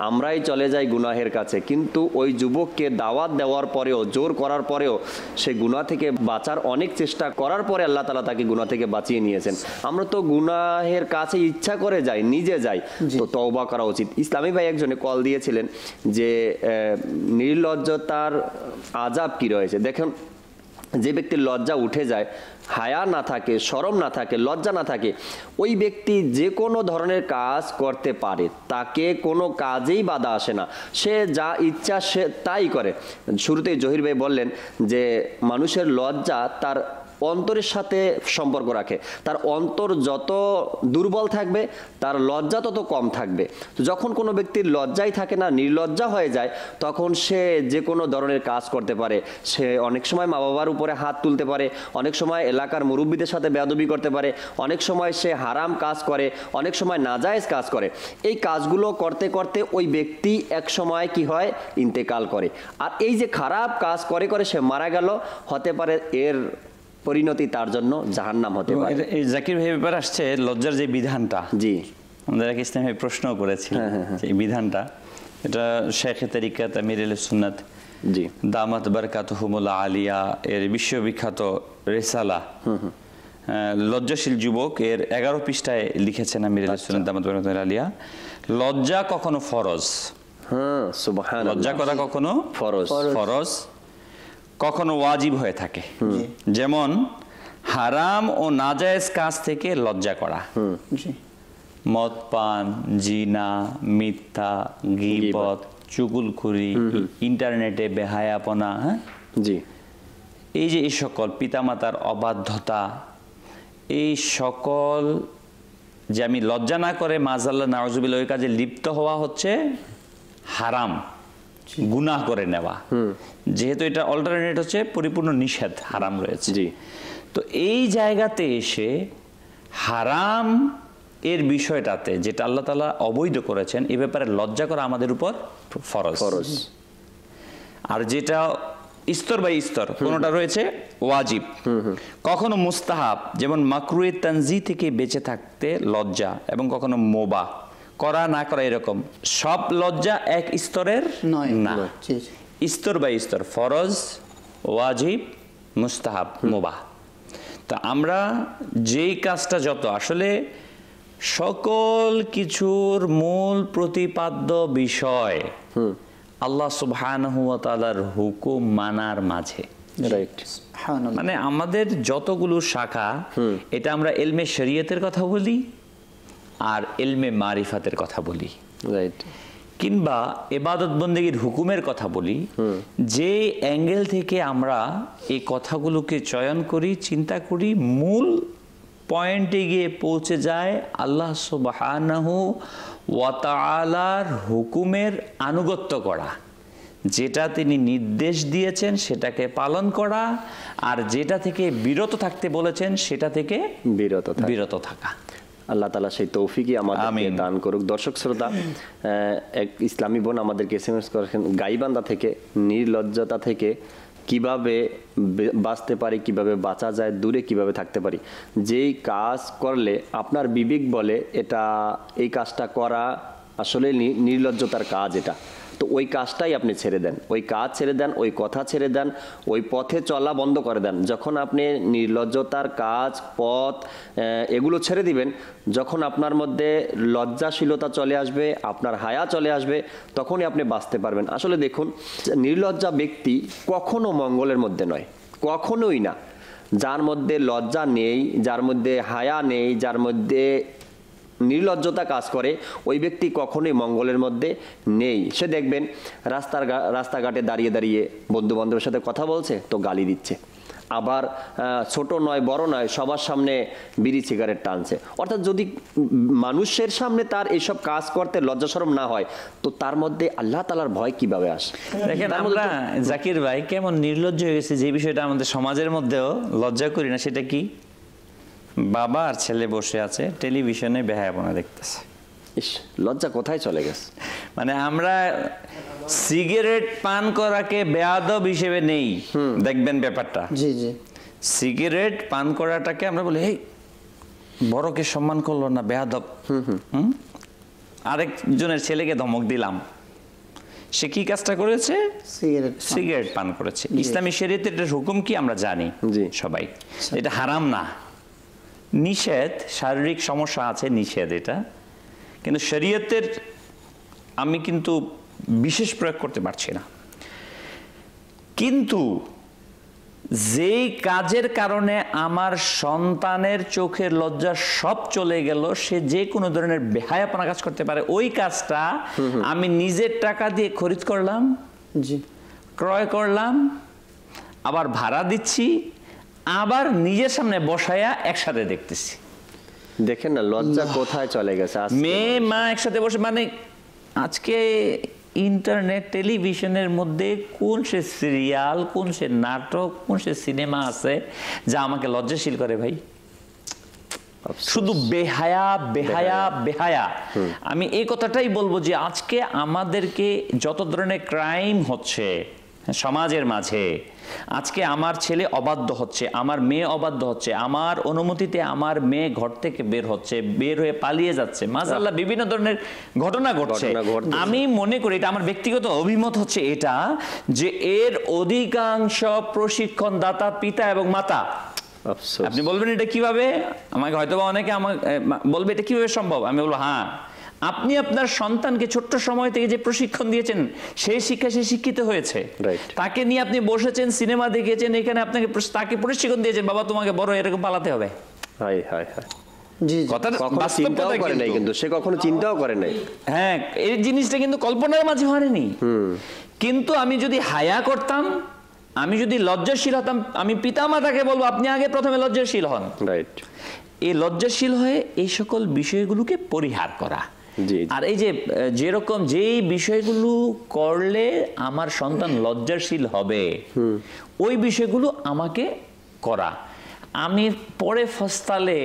আমরাই চলে যাই গুনাহের কাছে, কিন্তু ওই যুবককে দাওয়াত দেওয়ার পরেও, জোর করার পরেও সে গুনাহ থেকে বাঁচার অনেক চেষ্টা করার পরে আল্লাহ তাআলা তাকে গুনাহ থেকে বাঁচিয়ে নিয়েছেন। আমরা তো গুনাহের কাছে ইচ্ছা করে যাই, নিজে যাই, তো তওবা করা উচিত। ইসলামী ভাই একজনে কল দিয়েছিলেন যে নির্লজ্জতার আযাব কি রয়েছে। দেখেন, যে ব্যক্তির লজ্জা উঠে যায়, হায়া না থাকে, শরম না থাকে, লজ্জা না থাকে, ওই ব্যক্তি যে কোনো ধরনের কাজ করতে পারে, তাকে কোনো কাজেই বাধা আসে না, সে যা ইচ্ছা সে তাই করে। শুরুতেই জহির ভাই বললেন যে মানুষের লজ্জা তার অন্তরের সাথে সম্পর্ক রাখে, তার অন্তর যত দুর্বল থাকবে তার লজ্জা তত কম থাকবে। তো যখন কোনো ব্যক্তির লজ্জাই থাকে না, নির্লজ্জা হয়ে যায়, তখন সে যে কোনো ধরনের কাজ করতে পারে। সে অনেক সময় মা বাবার উপরে হাত তুলতে পারে, অনেক সময় এলাকার মুরব্বীদের সাথে বেয়াদবি করতে পারে, অনেক সময় সে হারাম কাজ করে, অনেক সময় নাজায়েজ কাজ করে। এই কাজগুলো করতে করতে ওই ব্যক্তি এক সময় কি হয়, ইন্তেকাল করে। আর এই যে খারাপ কাজ করে করে সে মারা গেল, হতে পারে এর পরিণতি তার জন্য জাহান্নাম হতে পারে। এই জাকির ভাই ব্যাপার আসছে লজ্জার যে বিধানটা, জি আমাদের এক ইসলামী প্রশ্ন করেছি, এই বিধানটা, এটা শেখ তরিকাত আমির আহলে সুন্নাত জি দামাত বারাকাতুহুমুল আলিয়া এর বিশ্ববিখ্যাত রিসালা লজ্জাশীল যুবক এর 11 পৃষ্ঠায় লিখেছেন আমির আহলে সুন্নাত দামাত বারাকাতুহুল আলিয়া, লজ্জা কখনো ফরজ, হ্যাঁ সুবহানাল্লাহ, লজ্জা করা কখনো ফরজ, কখনো ওয়াজিব হয়ে থাকে। যেমন হারাম ও নাজায়েজ কাজ থেকে লজ্জা করা, মদ পান, জিনা, মিথ্যা, গীবত, চুগলখুরি, ইন্টারনেটে বেহায়াপনা, হ্যাঁ জি, এই যে এই সকল পিতামাতার অবাধ্যতা, এই সকল যে আমি লজ্জা না করে মাযাল্লাহ নাউযুবিল্লাহ ওই কাজে লিপ্ত হওয়া হচ্ছে হারাম, গুনাহ করে নেওয়া। যেহেতু এটা অল্টারনেট হচ্ছে পরিপূর্ণ নিষেধ, হারাম রয়েছে। জি, তো এই জায়গাতে এসে হারাম এর বিষয়টাতে যেটা আল্লাহ তাআলা অবৈধ করেছেন, এ ব্যাপারে লজ্জা করা আমাদের উপর ফরজ। আর যেটা স্তর বাই স্তর, কোনটা রয়েছে ওয়াজিব, কখনো মুস্তাহাব, যেমন মাকরুহে তানজি থেকে বেঁচে থাকতে লজ্জা, এবং কখনো মোবা, করা না করা এরকম। সব লজ্জা এক স্তরের নয় না, জি জি। স্তর বাই স্তর, ফরজ, ওয়াজিব, মুস্তাহাব, মুবাহ। তা আমরা যেই কাজটা যত আসলে সকল কিছুর মূল প্রতিপাদ্য বিষয় আল্লাহ সুবহানাহু ওয়া তাআলার হুকুম মানার মাঝে। রাইট। সুবহানাল্লাহ। মানে আমাদের যতগুলো শাখা, এটা আমরা ইলমে শরীয়তের কথা বলি আর ইলমে মারিফাতের কথা বলি, রাইট, কিংবা ইবাদত বন্দেগীর হুকুমের কথা বলি, যে অ্যাঙ্গেল থেকে আমরা এই কথাগুলোকে চয়ন করি, চিন্তা করি, মূল পয়েন্টে গিয়ে পৌঁছে যায় আল্লাহ সুবহানাহু ওয়া তাআলার হুকুমের আনুগত্য করা, যেটা তিনি নির্দেশ দিয়েছেন সেটাকে পালন করা, আর যেটা থেকে বিরত থাকতে বলেছেন সেটা থেকে বিরত থাকা। আল্লাহ তাআলা সেই তৌফিকই আমাদেরকে আমিন। দান করুক। দর্শক শ্রোতা, এক ইসলামী বোন আমাদেরকে এসএমএস করেছেন, গাইবান্ধা থেকে, নির্লজ্জতা থেকে কিভাবে বাঁচতে পারি, কিভাবে বাঁচা যায়, দূরে কিভাবে থাকতে পারি। যেই কাজ করলে আপনার বিবেক বলে এটা, এই কাজটা করা আসলে নির্লজ্জতার কাজ, এটা তো ওই কাজটাই আপনি ছেড়ে দেন, ওই কাজ ছেড়ে দেন, ওই কথা ছেড়ে দেন, ওই পথে চলা বন্ধ করে দেন। যখন আপনি নির্লজ্জতার কাজ, পথ এগুলো ছেড়ে দিবেন, যখন আপনার মধ্যে লজ্জাশীলতা চলে আসবে, আপনার হায়া চলে আসবে, তখনই আপনি বাঁচতে পারবেন। আসলে দেখুন, নির্লজ্জা ব্যক্তি কখনো মঙ্গলের মধ্যে নয়, কখনোই না। যার মধ্যে লজ্জা নেই, যার মধ্যে হায়া নেই, যার মধ্যে নির্লজ্জতা কাজ করে, ওই ব্যক্তি কখনোই মঙ্গলের মধ্যে নেই। সে দেখবেন রাস্তাঘাটে দাঁড়িয়ে দাঁড়িয়ে বন্ধু বান্ধবের সাথে কথা বলছে তো গালি দিচ্ছে, আবার ছোট নয় বড় নয় সবার সামনে বিড়ি সিগারেট টানছে। অর্থাৎ যদি মানুষের সামনে তার এইসব কাজ করতে লজ্জা শরম না হয়, তো তার মধ্যে আল্লাহ তাআলার ভয় কিভাবে আসে? দেখেন আমরা জাকির ভাই কেমন নির্লজ্জ হয়ে গেছে, যে বিষয়টা আমাদের সমাজের মধ্যেও লজ্জা করি না। সেটা কি? বাবা আর ছেলে বসে আছে, টেলিভিশনে বেহায়াপনা দেখতেছে। ইস, লজ্জা কোথায় চলে গেছে। মানে আমরা সিগারেট পান করাকে বেয়াদব হিসেবে নেই, দেখবেন ব্যাপারটা। জি জি। সিগারেট পান করাটাকে আমরা বলি, এই বড়কে সম্মান করলো না, বেয়াদব। আরেকজনের ছেলেকে ধমক দিলাম, সে কি কাজটা করেছে? সিগারেট পান করেছে। ইসলামী শরীয়তের এটার হুকুম কি আমরা জানি সবাই, এটা হারাম না, নিষেধ। শারীরিক সমস্যা আছে, নিষেধ এটা, কিন্তু শরীয়তের আমি কিন্তু বিশেষ প্রয়োগ করতে পারছি না। কিন্তু যেই কাজের কারণে আমার সন্তানের চোখের লজ্জা সব চলে গেল, সে যে কোনো ধরনের বেহায়াপনা কাজ করতে পারে, ওই কাজটা আমি নিজের টাকা দিয়ে খরিদ করলাম, ক্রয় করলাম, আবার ভাড়া দিচ্ছি, আবার নিজের সামনে বসায়া একসাথে দেখতেছি। দেখেন না লজ্জা কোথায় চলে গেছে। মেয়ে মা একসাথে বসে, মানে আজকে ইন্টারনেট টেলিভিশনের মধ্যে কোন সে সিরিয়াল, কোন সে নাটক, কোন সে সিনেমা আছে যা আমাকে লজ্জাশীল করে ভাই। শুধু বেহায়া বেহায়া বেহায়া। আমি এই কথাটাই বলবো যে আজকে আমাদেরকে যত ধরনের ক্রাইম হচ্ছে সমাজের মাঝে, আজকে আমার ছেলে অবাধ্য হচ্ছে, আমার মেয়ে অবাধ্য হচ্ছে, আমার অনুমতিতে আমার মেয়ে ঘর থেকে বের হচ্ছে, বের হয়ে পালিয়ে যাচ্ছে, মাশাআল্লাহ বিভিন্ন ধরনের ঘটনা ঘটছে। আমি মনে করি, এটা আমার ব্যক্তিগত অভিমত হচ্ছে এটা, যে এর অধিকাংশ প্রশিক্ষণ দাতা পিতা এবং মাতা। আপনি বলবেন এটা কিভাবে, আমাকে হয়তো অনেকে আমাকে বলবে এটা কিভাবে সম্ভব, আমি বলবো হ্যাঁ, আপনি আপনার সন্তানকে ছোট্ট সময় থেকে যে প্রশিক্ষণ দিয়েছেন, সেই শিক্ষা সে শিক্ষিত হয়েছে। তাকে নিয়ে আপনি বসেছেন, সিনেমা দেখেছেন, এখানে আপনাকে তাকে প্রশিক্ষণ দিয়েছেন, বাবা তোমাকে বড় এরকম পালাতে হবে। হায় হায় হায়, কিন্তু সে কখনো চিন্তাও করে নাই। হ্যাঁ, এই জিনিসটা কিন্তু কল্পনার মাঝে হয়নি। কিন্তু আমি যদি হায়া করতাম, আমি যদি লজ্জাশীল হতাম, আমি পিতা মাতাকে বলবো আপনি আগে প্রথমে লজ্জাশীল হন। রাইট। এই লজ্জাশীল হয়ে এই সকল বিষয়গুলোকে পরিহার করা। আর এই যে যেরকম যেই বিষয়গুলো করলে আমার সন্তান লজ্জাশীল হবে, ওই বিষয়গুলো আমাকে করা। আমি পরে ফস্তালে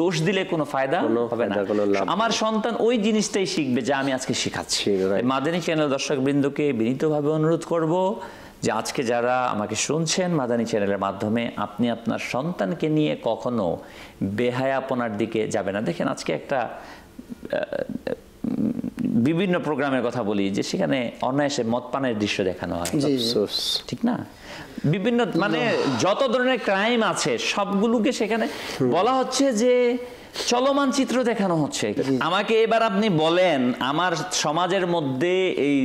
দোষ দিলে কোনো ফায়দা হবে না। আমার সন্তান ওই জিনিসটাই শিখবে যা আমি আজকে শেখাচ্ছি। মাদানী চ্যানেল দর্শক বৃন্দকে বিনীতভাবে অনুরোধ করব যে আজকে যারা আমাকে শুনছেন মাদানী চ্যানেলের মাধ্যমে, আপনি আপনার সন্তানকে নিয়ে কখনো বেহায়াপনার দিকে যাবে না। দেখেন আজকে একটা বিভিন্ন প্রোগ্রামের কথা বলি যে সেখানে অনায়াসে মদ পানের দৃশ্য দেখানো হয়, ঠিক না? বিভিন্ন মানে যত ধরনের ক্রাইম আছে সবগুলোকে সেখানে বলা হচ্ছে যে চলমান চিত্র দেখানো হচ্ছে। আমাকে এবার আপনি বলেন, আমার সমাজের মধ্যে এই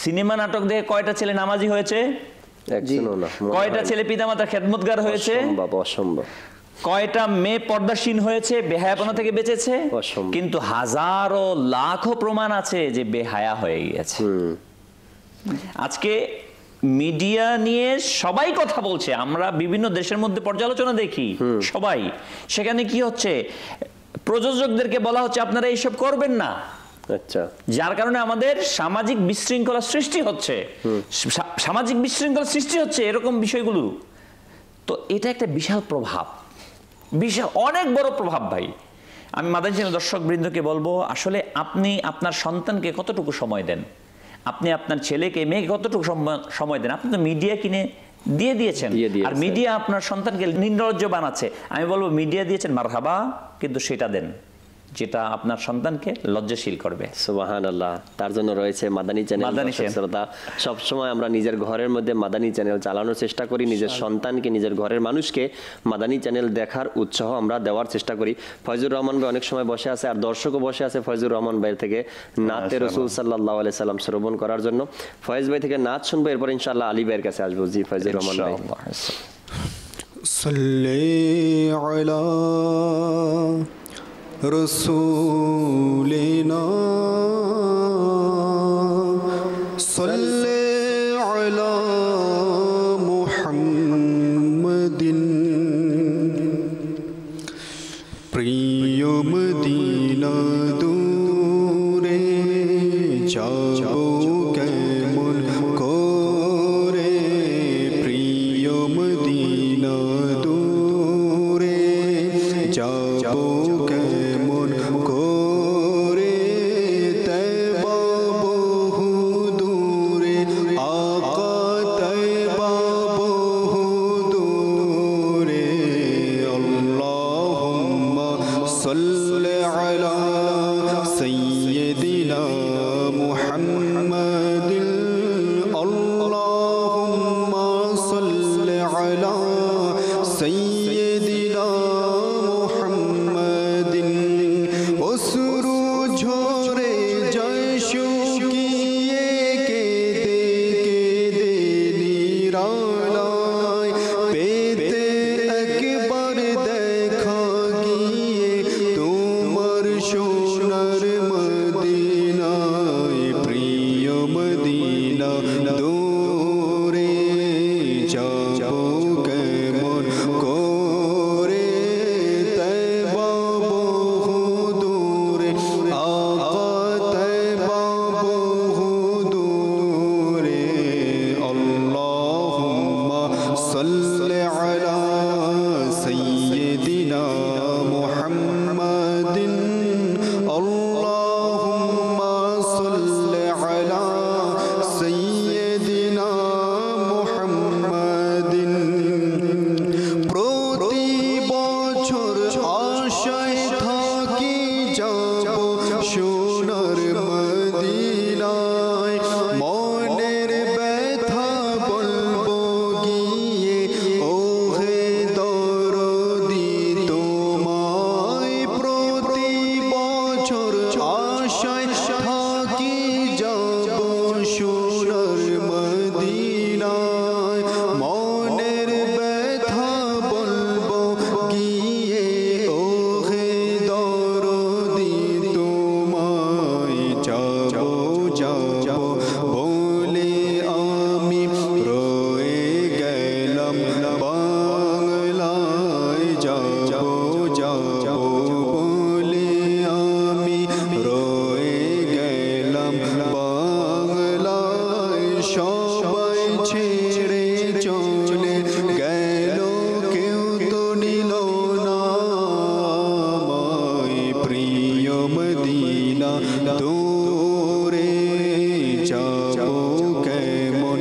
সিনেমা নাটক দেখে কয়টা ছেলে নামাজি হয়েছে? কয়টা ছেলে পিতামাতার খেদমতগার হয়েছে? অসম্ভব। কয়টা মেয়ে পর্দাসীন হয়েছে, বেহায়াপনা থেকে বেঁচেছে? কিন্তু হাজারো লাখো প্রমাণ আছে যে বেহায়া হয়ে গিয়েছে। আজকে মিডিয়া নিয়ে সবাই কথা বলছে, আমরা বিভিন্ন দেশের মধ্যে পর্যালোচনা দেখি সবাই, সেখানে কি হচ্ছে প্রযোজকদেরকে বলা হচ্ছে আপনারা এইসব করবেন না। আচ্ছা, যার কারণে আমাদের সামাজিক বিশৃঙ্খলা সৃষ্টি হচ্ছে, সামাজিক বিশৃঙ্খলা সৃষ্টি হচ্ছে এরকম বিষয়গুলো। তো এটা একটা বিশাল প্রভাব, বিশাল অনেক বড় প্রভাব ভাই। আমি মাদানী চ্যানেল দর্শক বৃন্দকে বলবো, আসলে আপনি আপনার সন্তানকে কতটুকু সময় দেন, আপনি আপনার ছেলেকে মেয়েকে কতটুকু সময় দেন? আপনি তো মিডিয়া কিনে দিয়ে দিয়েছেন, আর মিডিয়া আপনার সন্তানকে নির্লজ্জ বানাচ্ছে। আমি বলবো মিডিয়া দিয়েছেন মারহাবা, কিন্তু সেটা দেন যেটা আপনার সন্তানকে লজ্জাশীল করবে। সুবহানাল্লাহ। তার জন্য রয়েছে মাদানী চ্যানেল। সব সময় আমরা নিজের ঘরের মধ্যে মাদানী চ্যানেল চালানোর চেষ্টা করি, নিজের সন্তানকে, নিজের ঘরের মানুষকে মাদানী চ্যানেল দেখার উৎসাহ আমরা দেওয়ার চেষ্টা করি। ফয়জুর রহমান ভাই অনেক সময় বসে আছে, আর দর্শকও বসে আছে ফয়জুর রহমান ভাইয়ের থেকে নাতে রাসূল সাল্লাল্লাহু আলাইহি সাল্লাম শ্রবণ করার জন্য। ফয়েজ ভাই থেকে নাত শুনবো, এরপর ইনশাআল্লাহ আলী ভাইয়ের কাছে আসবো। জি ফয়জুর রহমান ভাই। সাল্লি আলা رسولنا صل على محمد প্রিয় মদিনা দূরে যাবো কেমন করে, প্রিয় মদিনা দূরে যাবো দূরে যাবো কেমন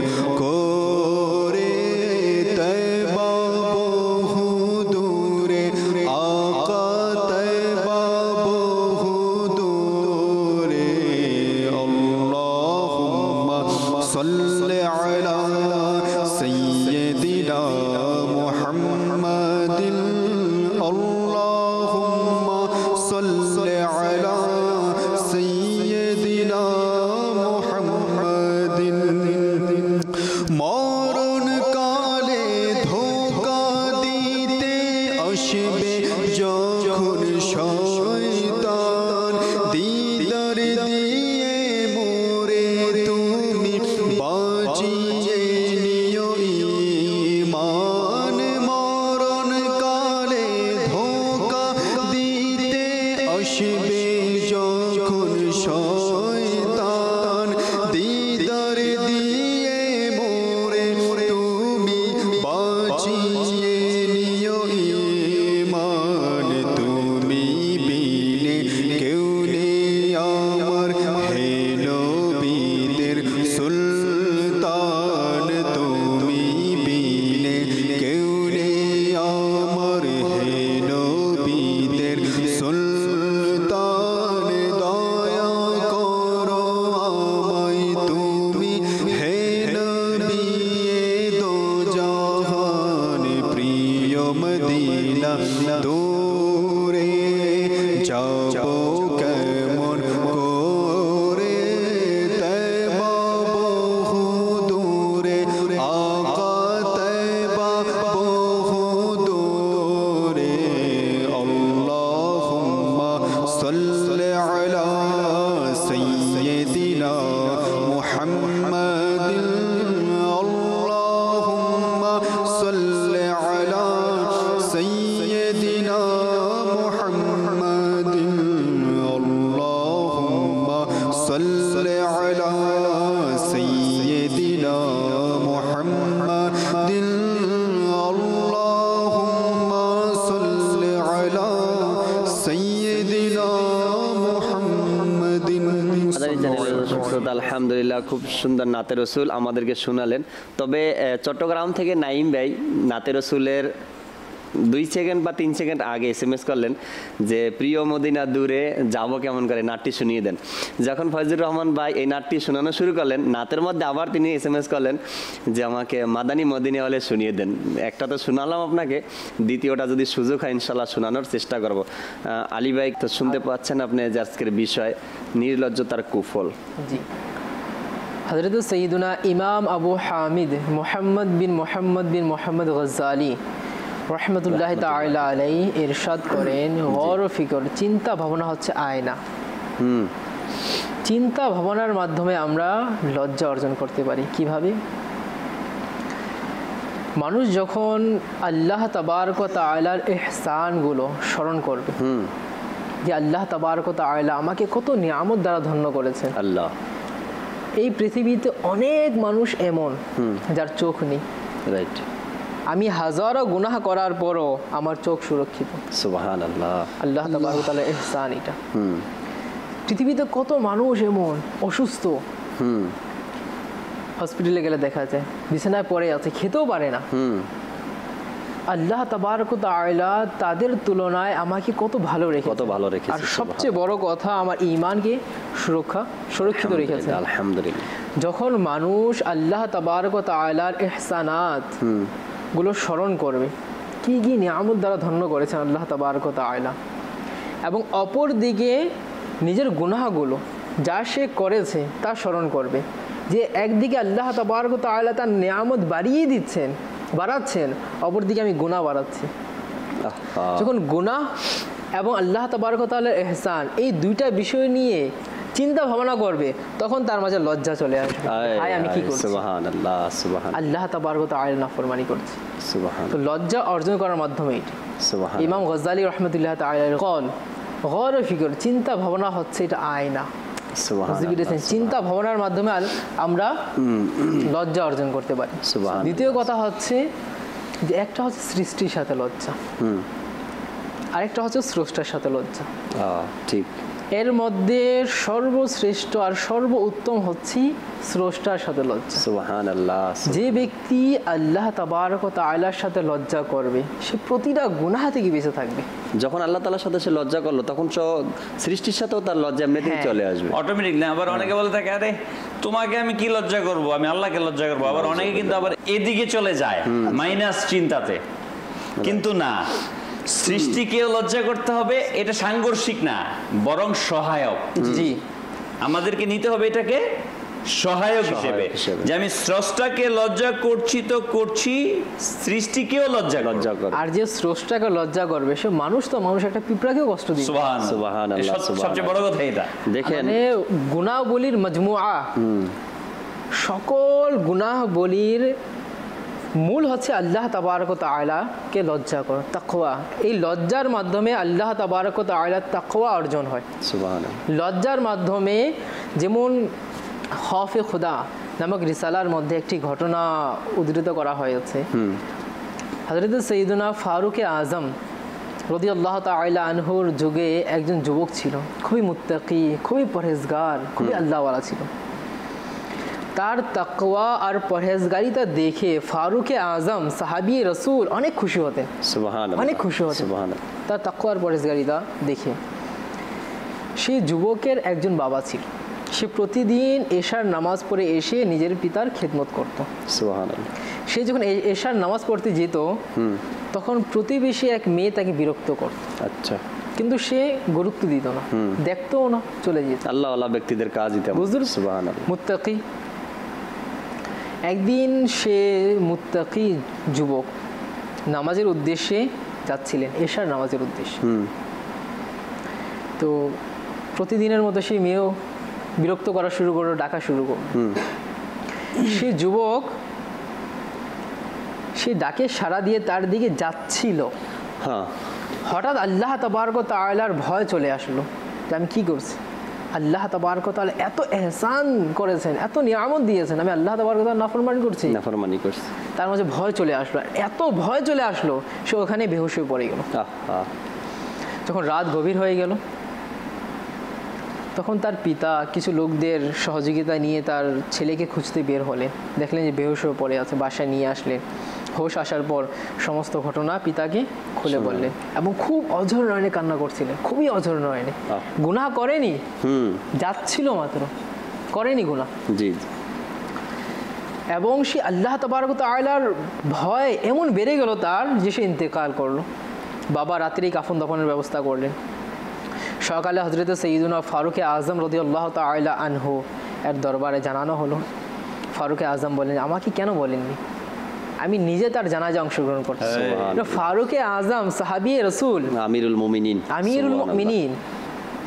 দিদার দিয়ে মোরে তুমি বাঁচিয়ে নিও ঈমান মরণ কালে ধোঁকা দিতে আসবে যখন শয়তান দিদার দিয়ে মোরে তুমি বাঁচিয়ে নিও ঈমান তুমি বিনে কেউ নেই আমার হে নবীদের সুলতান তুমি বিনে কেউ নেই আমার হে নবীদের সুলতান দয়া করো আমায় তুমি হে নবী দো জাহান প্রিয় মদিনা দূরে যাবো কেমন করে তৈবা বহু দূরে আকা তৈবা বহু দূরে আল্লাহুম্মা সাল্লি আলা সাইয়্যিদিনা মুহাম্মাদিন আল্লাহুম্মা সাল্লি আলা সাইয়্যিদিনা মুহাম্মাদিন আল্লাহুম্মা সাল্লি আলা সাইয়্যিদিনা মুহাম্মাদিন আল্লাহুম্মা সাল্লি আলা সাইয়্যিদিনা মুহাম্মাদিন। আলহামদুলিল্লাহ, খুব সুন্দর নাতে রসুল আমাদেরকে শোনালেন। তবে চট্টগ্রাম থেকে নাইম ভাই নাতে রসুলের 2 সেকেন্ড বা 3 সেকেন্ড আগে SMS করলেন যে প্রিয় মদিনা দূরে যাব কেমন করে, নাটটি শুনিয়ে দেন। যখন ফয়জুর রহমান ভাই এই নাটটি শোনানো শুরু করলেন, নাতের মধ্যে আবার তিনি SMS করলেন যে আমাকে মাদানী মদিনা হলে শুনিয়ে দেন। একটা তো শোনালাম আপনাকে, দ্বিতীয়টা যদি সুযোগ হয় ইনশাল্লাহ শোনানোর চেষ্টা করব। আলী ভাই তো শুনতে পাচ্ছেন আপনি যে আজকের বিষয় নির্লজ্জতার কুফল। জি, হযরত সৈয়দুনা ইমাম আবু হামিদ মুহাম্মদ বিন মোহাম্মদ গজ্জালি রহমতুল্লাহ তাআলা আলাইহি ইরশাদ করেন, গৌর ও ফিকর, চিন্তা ভাবনা হচ্ছে আয়না। চিন্তা ভাবনার মাধ্যমে আমরা লজ্জা অর্জন করতে পারি। কিভাবে? মানুষ যখন আল্লাহ তাবারক ওয়া তাআলার ইহসানগুলো স্মরণ করবে, যে আল্লাহ তাবারক ওয়া তাআলা আমাকে কত নিয়ামত দ্বারা ধন্য করেছেন। আল্লাহ, এই পৃথিবীতে অনেক মানুষ এমন যার চোখ নেই। রাইট। আমি হাজারো গুনাহ করার পরও আমার চোখ সুরক্ষিত। সুবহানাল্লাহ, আল্লাহ তাবারক ওয়া তাআলার ইহসান এটা। পৃথিবীতে কত মানুষ এমন অসুস্থ, হসপিটালে গেলে দেখা যায় বিছানায় পড়ে আছে, খেতেও পারে না। আল্লাহ তাবারক ওয়া তাআলা তাদের তুলনায় আমাকে কত ভালো রেখেছে। আর সবচেয়ে বড় কথা, আমার ঈমানকে সুরক্ষিত রেখেছে। আলহামদুলিল্লাহ। যখন মানুষ আল্লাহ তাবারক ওয়া তাআলার ইহসানাত গুলো স্মরণ করবে, কি কি নিয়ামত দ্বারা ধন্য করেছেন আল্লাহ তাবারক ওয়া তাআলা, এবং অপর দিকে নিজের গুনাহগুলো যা সে করেছে তা স্মরণ করবে, যে একদিকে আল্লাহ তাবারক ওয়া তাআলা তার নিয়ামত বাড়াচ্ছেন, অপরদিকে আমি গুনাহ বাড়াচ্ছি। যখন গুনাহ এবং আল্লাহ তাবারক ওয়া তাআলার ইহসান এই দুইটা বিষয় নিয়ে চিন্তা ভাবনা করবে, তখন তার মাঝে লজ্জা চলে আসবে। ভাই আমি কি করছি? সুবহানাল্লাহ, সুবহানাল্লাহ। আল্লাহ তাবারক ওয়া তাআলার নাফরমানি করছি। সুবহানাল্লাহ। তো লজ্জা অর্জন করার মাধ্যমে এটি। সুবহানাল্লাহ। ইমাম গজ্জালি রাহমাতুল্লাহ তাআলার কল, গৌর ও ফিকর, চিন্তা ভাবনা হচ্ছে এটা আয়না। চিন্তা ভাবনার মাধ্যমে আমরা লজ্জা অর্জন করতে পারি। দ্বিতীয় কথা হচ্ছে যে একটা হচ্ছে সৃষ্টির সাথে লজ্জা, আরেকটা হচ্ছে স্রষ্টার সাথে লজ্জা। ঠিক। এর মধ্যে সর্বশ্রেষ্ঠ আর সর্বোত্তম হচ্ছে স্রষ্টার সাথে লজ্জা। সুবহানাল্লাহ। যে ব্যক্তি আল্লাহ তাবারক ওয়া তাআলার সাথে লজ্জা করবে, সে প্রতিটা গুনাহ থেকে বেঁচে থাকবে। যখন আল্লাহ তাআলার সাথে সে লজ্জা করলো, তখন সৃষ্টির সাথেও তার লজ্জা এমনিতেই চলে আসবে অটোমেটিক। না, আবার অনেকে বলে থাকে, আরে তোমাকে আমি কি লজ্জা করব, আমি আল্লাহকে লজ্জা করব। আবার অনেকে কিন্তু আবার এদিকে চলে যায়, মাইনাস চিন্তাতে। কিন্তু না, সৃষ্টিকেও লজ্জা করতে হবে, এটা সাংঘর্ষিক না, বরং সহায়ক। জি, আমাদেরকে নিতে হবে এটাকে সহায়ক হিসেবে, যে আমি স্রষ্টাকে লজ্জা করছি তো করছি, সৃষ্টিকেও লজ্জা করে। আর যে স্রষ্টাকে লজ্জা করবে সে মানুষ, তো মানুষ একটা পিঁপড়াকেও কষ্ট দিবে। সুবহানাল্লাহ, সবচেয়ে বড় কথা এটা। দেখেন মানে গুনাহবলির মজমুআ, সকল গুনাহবলির মূল হচ্ছে আল্লাহ তাবারক ওয়া তাআলাকে লজ্জা করা, তাকওয়া। এই লজ্জার মাধ্যমে আল্লাহ তাবারক ওয়া তাআলার তাকওয়া অর্জন হয়। সুবহানাল্লাহ। লজ্জার মাধ্যমে, যেমন খৌফে খুদা নামক রিসালার মধ্যে একটি ঘটনা উদ্ধৃত করা হয়েছে। হযরত সৈয়দনা ফারুকে আজম রাদিয়াল্লাহু তাআলা আনহুর যুগে একজন যুবক ছিল, খুবই মুত্তাকি, খুবই পরহেজগার, খুবই আল্লাহওয়ালা ছিল। তার তাকওয়া আর পরহেজগারিতা দেখে ফারুকে আজম সাহাবী রাসূল অনেক খুশি হতেন, সুবহানাল্লাহ, অনেক খুশি হতেন সুবহানাল্লাহ। তার তাকওয়া আর পরহেজগারিতা দেখে। সেই যুবকের একজন বাবা ছিল, সে প্রতিদিন এশার নামাজ পড়ে এসে নিজের পিতার খেদমত করত। সুবহানাল্লাহ। সে যখন এশার নামাজ পড়তে যেত তখন প্রতিবেশী এক মেয়ে তাকে বিরক্ত করত। আচ্ছা। কিন্তু সে গুরুত্ব দিত না, দেখতও না, চলে যেত। আল্লাহওয়ালা ব্যক্তিদের কাজই তেমন। বুজুর্গ, সুবহানাল্লাহ, মুত্তাকি। একদিন সে মুত্তাকি যুবক নামাজের উদ্দেশ্যে যাচ্ছিলেন, এশার নামাজের উদ্দেশ্যে। তো প্রতিদিনের মতো সেই মেয়েও বিরক্ত করা শুরু করলো, ডাকা শুরু করলো। সে যুবক সে ডাকে সাড়া দিয়ে তার দিকে যাচ্ছিল, হঠাৎ আল্লাহ তাবারক ওয়া তাআলার ভয় চলে আসলো যে আমি কি করছি। আল্লাহ তাবারক ওয়া তাআলা এত এহসান করেছেন, এত নিয়ামত দিয়েছেন, আমি আল্লাহ তাবারক ওয়া তাআলার নাফরমানি করছি। তার মাঝে ভয় চলে আসলো, এত ভয় চলে আসলো সে ওখানে বেহুশ হয়ে পড়ে গেল। যখন রাত গভীর হয়ে গেল তখন তার পিতা কিছু লোকদের সহযোগিতা নিয়ে তার ছেলেকে খুঁজতে বের হলেন, দেখলেন যে বেহুশ হয়ে পড়ে আছে, বাসায় নিয়ে আসলেন। হোশ আসার পর সমস্ত ঘটনা পিতাকে খুলে বললেন এবং খুব অঝর নয়নে কান্না করছিলেন, খুবই অঝর নয়নে। গুনাহ করেনি, যাচ্ছিল মাত্র, করেনি গুনাহ। এবং সে আল্লাহ তাবারক ওয়া তাআলার ভয় এমন বেড়ে গেল তার যে সে ইন্তেকাল করলো। বাবা রাত্রেই কাফন দাফনের ব্যবস্থা করলেন। সকালে হযরত সৈয়দনা ফারুকে আজম রাদিয়াল্লাহু তাআলা আনহু এর দরবারে জানানো হলো। ফারুকে আজম বললেন, আমাকে কেন বলেননি? আমি নিজে তার জানাজা অংশগ্রহণ করছি। ফারুকে আজম সাহাবী রাসূল, আমিরুল মুমিনিন,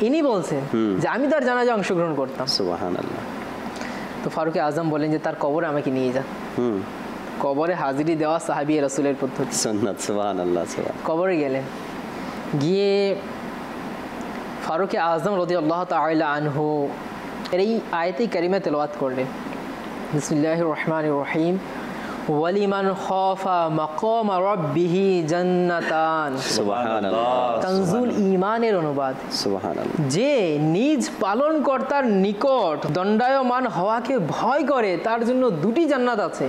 ইনি বলছেন যে আমি তার জানাজা অংশগ্রহণ করতাম। সুবহানাল্লাহ। তো ফারুকে আজম বলেন যে তার কবরে আমাকে নিয়ে যান। কবরে হাজিরি দেওয়া সাহাবী রাসূলের পদ্ধতি, সুন্নাত। সুবহানাল্লাহ। কবরে গেলেন, গিয়ে ফারুকে আজম রাদিয়াল্লাহু তাআলা আনহু এর এই আয়াতে কারিমা তেলাওয়াত করলেন। বিসমিল্লাহির রহমানির রহিম। ওয়ালিমান খাফা মাকামা রাব্বিহি জান্নাতান। সুবহানাল্লাহ। কানজুল ঈমানের অনুবাদ। সুবহানাল্লাহ। যে নিজ পালনকর্তার নিকট দণ্ডায়মান হওয়াকে ভয় করে তার জন্য দুটি জান্নাত আছে।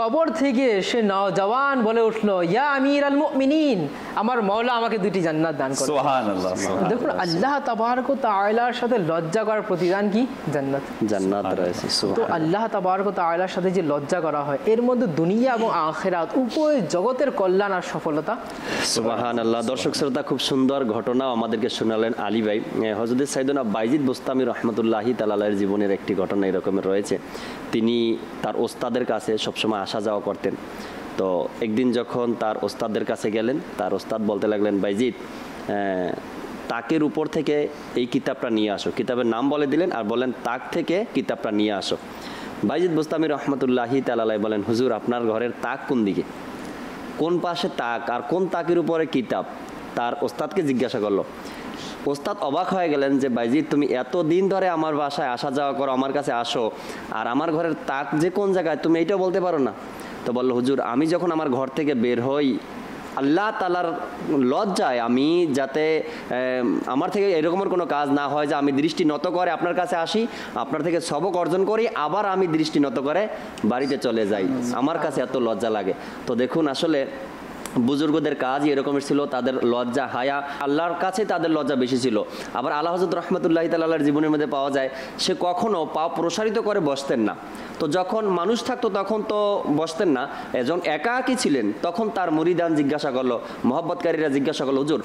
কবর থেকে সে নওজওয়ান বলে উঠলো, ইয়া আমিরাল মুমিনিন, আমার মাওলা আমাকে দুটি জান্নাত দান করুন। সুবহানাল্লাহ। দেখুন আল্লাহ তাবারক ওয়া তাআলার সাথে লজ্জা করার প্রতিদান কি? জান্নাত। জান্নাত রয়েছে। তো আল্লাহ তাবারক ওয়া তাআলার সাথে যে লজ্জা করা হয় এর মধ্যে দুনিয়া এবং আখিরাত উভয় জগতের কল্যাণ আর সফলতা। সুবহানাল্লাহ। দর্শক শ্রোতা, খুব সুন্দর ঘটনা আমাদেরকে শোনালেন আলী ভাই। হযরত সাইয়েদনা বাইজিদ বুস্তামি রাহমাতুল্লাহি তাআলা আলাইহির জীবনের একটি ঘটনা এরকমের রয়েছে। তিনি তার ওস্তাদের কাছে সবসময় আসা যাওয়া করতেন। তো একদিন যখন তার ওস্তাদের কাছে গেলেন, তার ওস্তাদ বলতে লাগলেন, বাইজিদ তাকের উপর থেকে এই কিতাবটা নিয়ে আসো। কিতাবের নাম বলে দিলেন আর বলেন তাক থেকে কিতাবটা নিয়ে আসো। বাইজিদ বুস্তামি রহমতুল্লাহি তাআলা আলাইহি বলেন, হুজুর আপনার ঘরের তাক কোন দিকে, কোন পাশে তাক আর কোন তাকের উপরে কিতাব? তার ওস্তাদকে জিজ্ঞাসা করলো। ওস্তাদ অবাক হয়ে গেলেন যে বাইজিদ তুমি এত দিন ধরে আমার বাসায় আসা যাওয়া করো, আমার কাছে আসো, আর আমার ঘরের তাক যে কোন জায়গায় তুমি এইটাও বলতে পারো না? তো বললো, হুজুর আমি যখন আমার ঘর থেকে বের হই আল্লাহ তাআলার লজ্জায় আমি যাতে আমার থেকে এরকমের কোনো কাজ না হয় যে আমি দৃষ্টি নত করে আপনার কাছে আসি, আপনার থেকে সবক অর্জন করি, আবার আমি দৃষ্টি নত করে বাড়িতে চলে যাই, আমার কাছে এত লজ্জা লাগে। তো দেখুন আসলে বুজুর্গদের কাজই এরকমের ছিল, তাদের লজ্জা হায়া আল্লাহর কাছে তাদের লজ্জা বেশি ছিল। আবার আল্লাহ হযরত রহমতুল্লাহি তাআলার জীবনের মধ্যে পাওয়া যায় সে কখনো পা প্রসারিত করে বসতেন না। তো যখন মানুষ থাকতো তখন তো বসতেন না, যখন একাকী ছিলেন তখন তার মুরিদান জিজ্ঞাসা করলো, মহব্বতকারীরা জিজ্ঞাসা করলো, হুজুর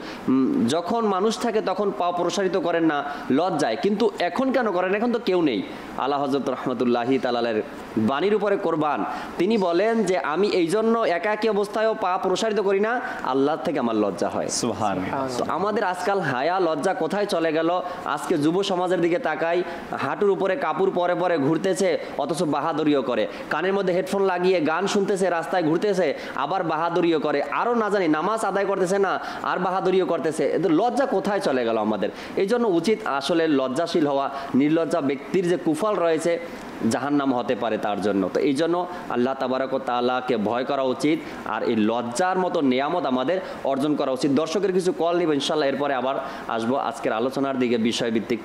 যখন মানুষ থাকে তখন পা প্রসারিত করেন না লজ্জায়, কিন্তু এখন কেন করেন, এখন তো কেউ নেই। আল্লাহ হযরত রহমতুল্লাহি তাআলার বাণীর উপরে কোরবান, তিনি বলেন যে আমি এই জন্য একাকী অবস্থায়ও পা প্রসারিত করি না, আল্লাহ থেকে আমার লজ্জা হয়। সুবহানাল্লাহ। তো আমাদের আজকাল হায়া লজ্জা কোথায় চলে গেল? আজকে যুব সমাজের দিকে তাকাই, হাঁটুর উপরে কাপড় পরে পরে ঘুরতেছে, অথচ বাহাদুরিও করে, কানের মধ্যে হেডফোন লাগিয়ে গান শুনতেছে, রাস্তায় ঘুরতেছে, আবার বাহাদুরিও করে, আরও না জানি নামাজ আদায় করতেছে না আর বাহাদুরিও করতেছে। লজ্জা কোথায় চলে গেল আমাদের? এই জন্য উচিত আসলে লজ্জাশীল হওয়া। নির্লজ্জা ব্যক্তির যে কুফল রয়েছে জাহান্নাম হতে পারে তার জন্য। তো এই জন্য আল্লাহ তাবারক ওয়া তাআলাকে ভয় করা উচিত, আর এই লজ্জার মতো নিয়ামত আমাদের অর্জন করা উচিত। দর্শকের কিছু কল নিব ইনশাল্লাহ, এরপরে আবার আসবো আজকের আলোচনার দিকে বিষয়ভিত্তিক।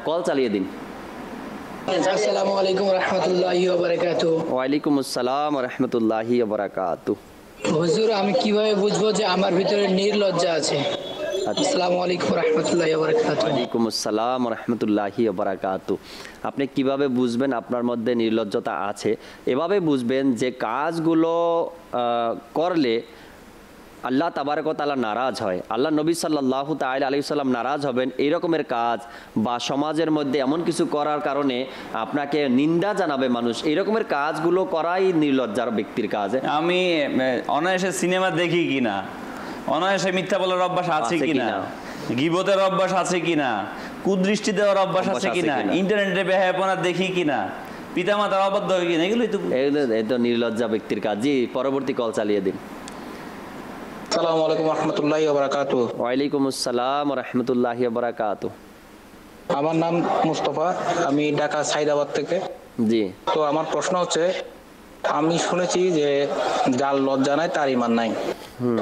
কল চালিয়ে দিন। আসসালামু আলাইকুম রাহমাতুল্লাহি ওয়া বারাকাতুহু। ওয়ালাইকুম আসসালাম ওয়া রাহমাতুল্লাহি ওয়া বারাকাতুহু। হুজুর, আমি কিভাবে বুঝবো যে আমার ভিতরে নির্লজ্জা আছে? আসসালামু আলাইকুম রাহমাতুল্লাহি ওয়া বারাকাতুহু। ওয়ালাইকুম আসসালাম ওয়া রাহমাতুল্লাহি ওয়া বারাকাতুহু। আপনি কিভাবে বুঝবেন আপনার মধ্যে নির্লজ্জতা আছে? এভাবে বুঝবেন যে কাজগুলো করলে আল্লাহ তাবারক ওয়া তাআলা নারাজ হয়, আল্লাহ নবী সাল্লাল্লাহু তাআলা আলাইহি সাল্লাম নারাজ হবেন, এই রকমের কাজ বা সমাজের মধ্যে এমন কিছু করার কারণে আপনাকে নিন্দা জানাবে মানুষ, এই রকমের কাজগুলো করাই নির্লজ্জার ব্যক্তির কাজ। আমি অনায়াসে সিনেমা দেখি কিনা, অনায়াসে মিথ্যা বলার অভ্যাস আছে কিনা, গীবতের অভ্যাস আছে কিনা, কুদৃষ্টি দেওয়ার অভ্যাস আছে কিনা, ইন্টারনেটে বেহায়াপনা দেখি কিনা, পিতামাতার অবাধ্য হয় কিনা, এগুলোই তো নির্লজ্জা ব্যক্তির কাজ। জি, পরবর্তী কল চালিয়ে দিন। আসসালামু আলাইকুম রাহমাতুল্লাহি ওয়া বারাকাতুহু। ওয়ালাইকুম আসসালাম ওয়া রাহমাতুল্লাহি ওয়া বারাকাতুহু। আমার নাম মুস্তাফা, আমি ঢাকা সাইদাবাদ থেকে। জি। তো আমার প্রশ্ন হচ্ছে, আমি শুনেছি যে যার লজ্জা নাই তার ঈমান নাই,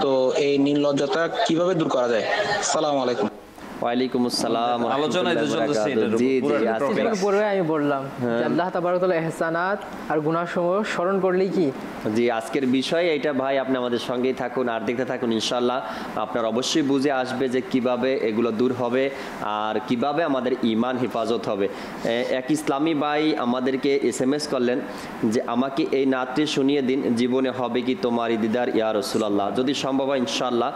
তো এই নির্লজ্জতা কিভাবে দূর করা যায়? আসসালামু আলাইকুম। ওয়ালাইকুম আসসালাম। আলোচনা চলছে এটার উপর। জি জি, এর উপরে আমি বললাম যে আল্লাহ তাবারক ওয়া তাআলা ইহসানাত আর গুনাহসমূহ স্মরণ করলেই কি? জি, আজকের বিষয় এটা ভাই, আপনি আমাদের সঙ্গেই থাকুন আর দেখতে থাকুন, ইনশাআল্লাহ আপনার অবশ্যই বুঝে আসবে যে কিভাবে এগুলো দূর হবে আর কিভাবে আমাদের ঈমান হেফাজত হবে। এক ইসলামী ভাই আমাদেরকে SMS করলেন যে আমাকে এই নাতটি শুনিয়ে দিন, জীবনে হবে কি তোমার দিদার ইয়া রাসূলুল্লাহ। যদি সম্ভব হয় ইনশাআল্লাহ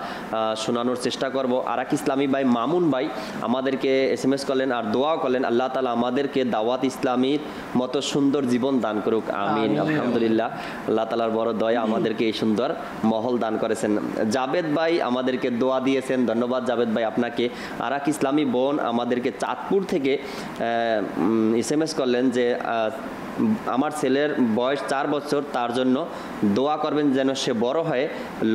শোনানোর চেষ্টা করব। আর এক ইসলামী ভাই মামুন ভাই আমাদেরকে SMS করলেন আর দোয়া করলেন, আল্লাহ তাআলা আমাদেরকে দাওয়াত ইসলামীর মতো সুন্দর জীবন দান করুক, আমিন। আলহামদুলিল্লাহ, আল্লাহ তাআলার বড় দয়া আমাদেরকে এই সুন্দর মহল দান করেছেন। জাবেদ ভাই আমাদেরকে দোয়া দিয়েছেন, ধন্যবাদ জাবেদ ভাই আপনাকে। আর এক ইসলামী বোন আমাদেরকে চাঁদপুর থেকে SMS করলেন যে আমার ছেলের বয়স 4 বছর, তার জন্য দোয়া করবেন যেন সে বড় হয়ে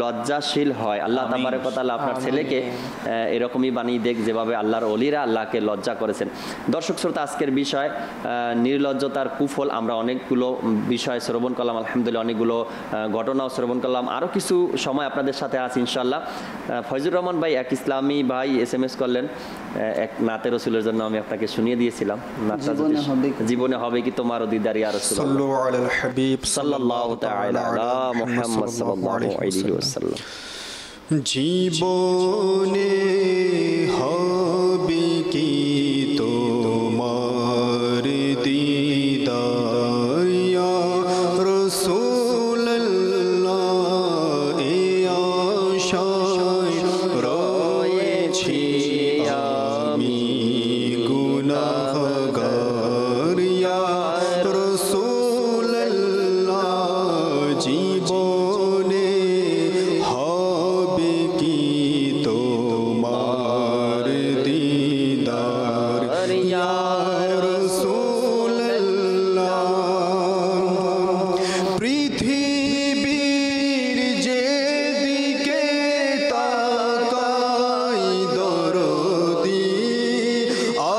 লজ্জাশীল হয়। আল্লাহ তাবারক ওয়া তাআলা আপনার ছেলেকে এরকমই বানিয়ে দেখ যেভাবে আল্লাহর ওলিরা আল্লাহকে লজ্জা করেছেন। দর্শক শ্রোতা, আজকের বিষয় নির্লজ্জতার কুফল। আমরা অনেকগুলো বিষয় শ্রবণ করলাম, আলহামদুলিল্লাহ অনেকগুলো ঘটনাও শ্রবণ করলাম। আরও কিছু সময় আপনাদের সাথে আছি ইনশাআল্লাহ। ফয়জুর রহমান ভাই এক ইসলামী ভাই SMS করলেন এক নাতে রসুলের জন্য, আমি আপনাকে শুনিয়ে দিয়েছিলাম। জীবনে হবে কি তোমার দিদার ইয়া রাসূলুল্লাহ। সাল্লু আলাল হাবিব সাল্লাল্লাহু তাআলা আলা মুহাম্মদ সাল্লাল্লাহু আলাইহি ওয়াসাল্লাম। জীবনে হবে কি তোমার দিদার ইয়া রাসূলুল্লাহ, এ আশায় রয়েছি আমি গুনাহগার ইয়া রাসূলুল্লাহ। জীবনে হবে কি তোমার দিদার ইয়া রাসূলুল্লাহ। পৃথিবীর যেদিকে তাকাই দরদি,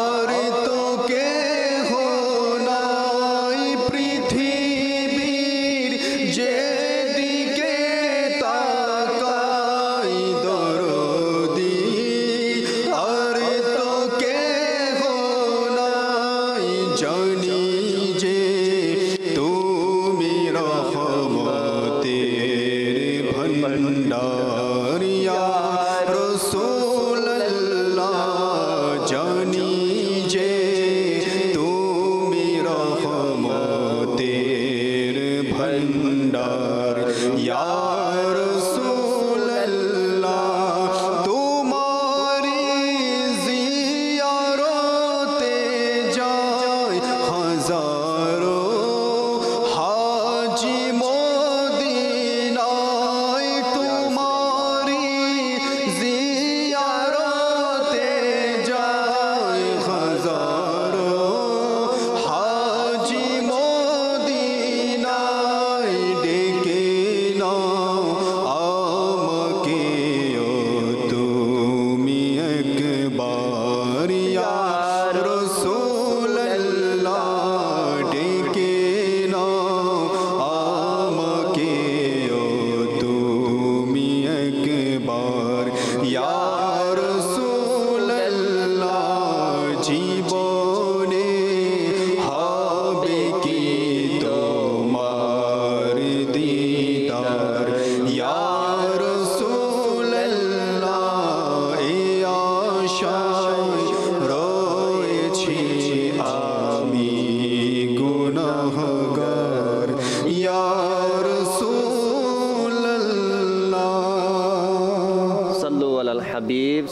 আর তো কেহ নাই। পৃথিবীর যেদিকে তাকাই দরদি, আর তো কেহ নাই। জানি যে তুমি রহমতের ভান্ডার।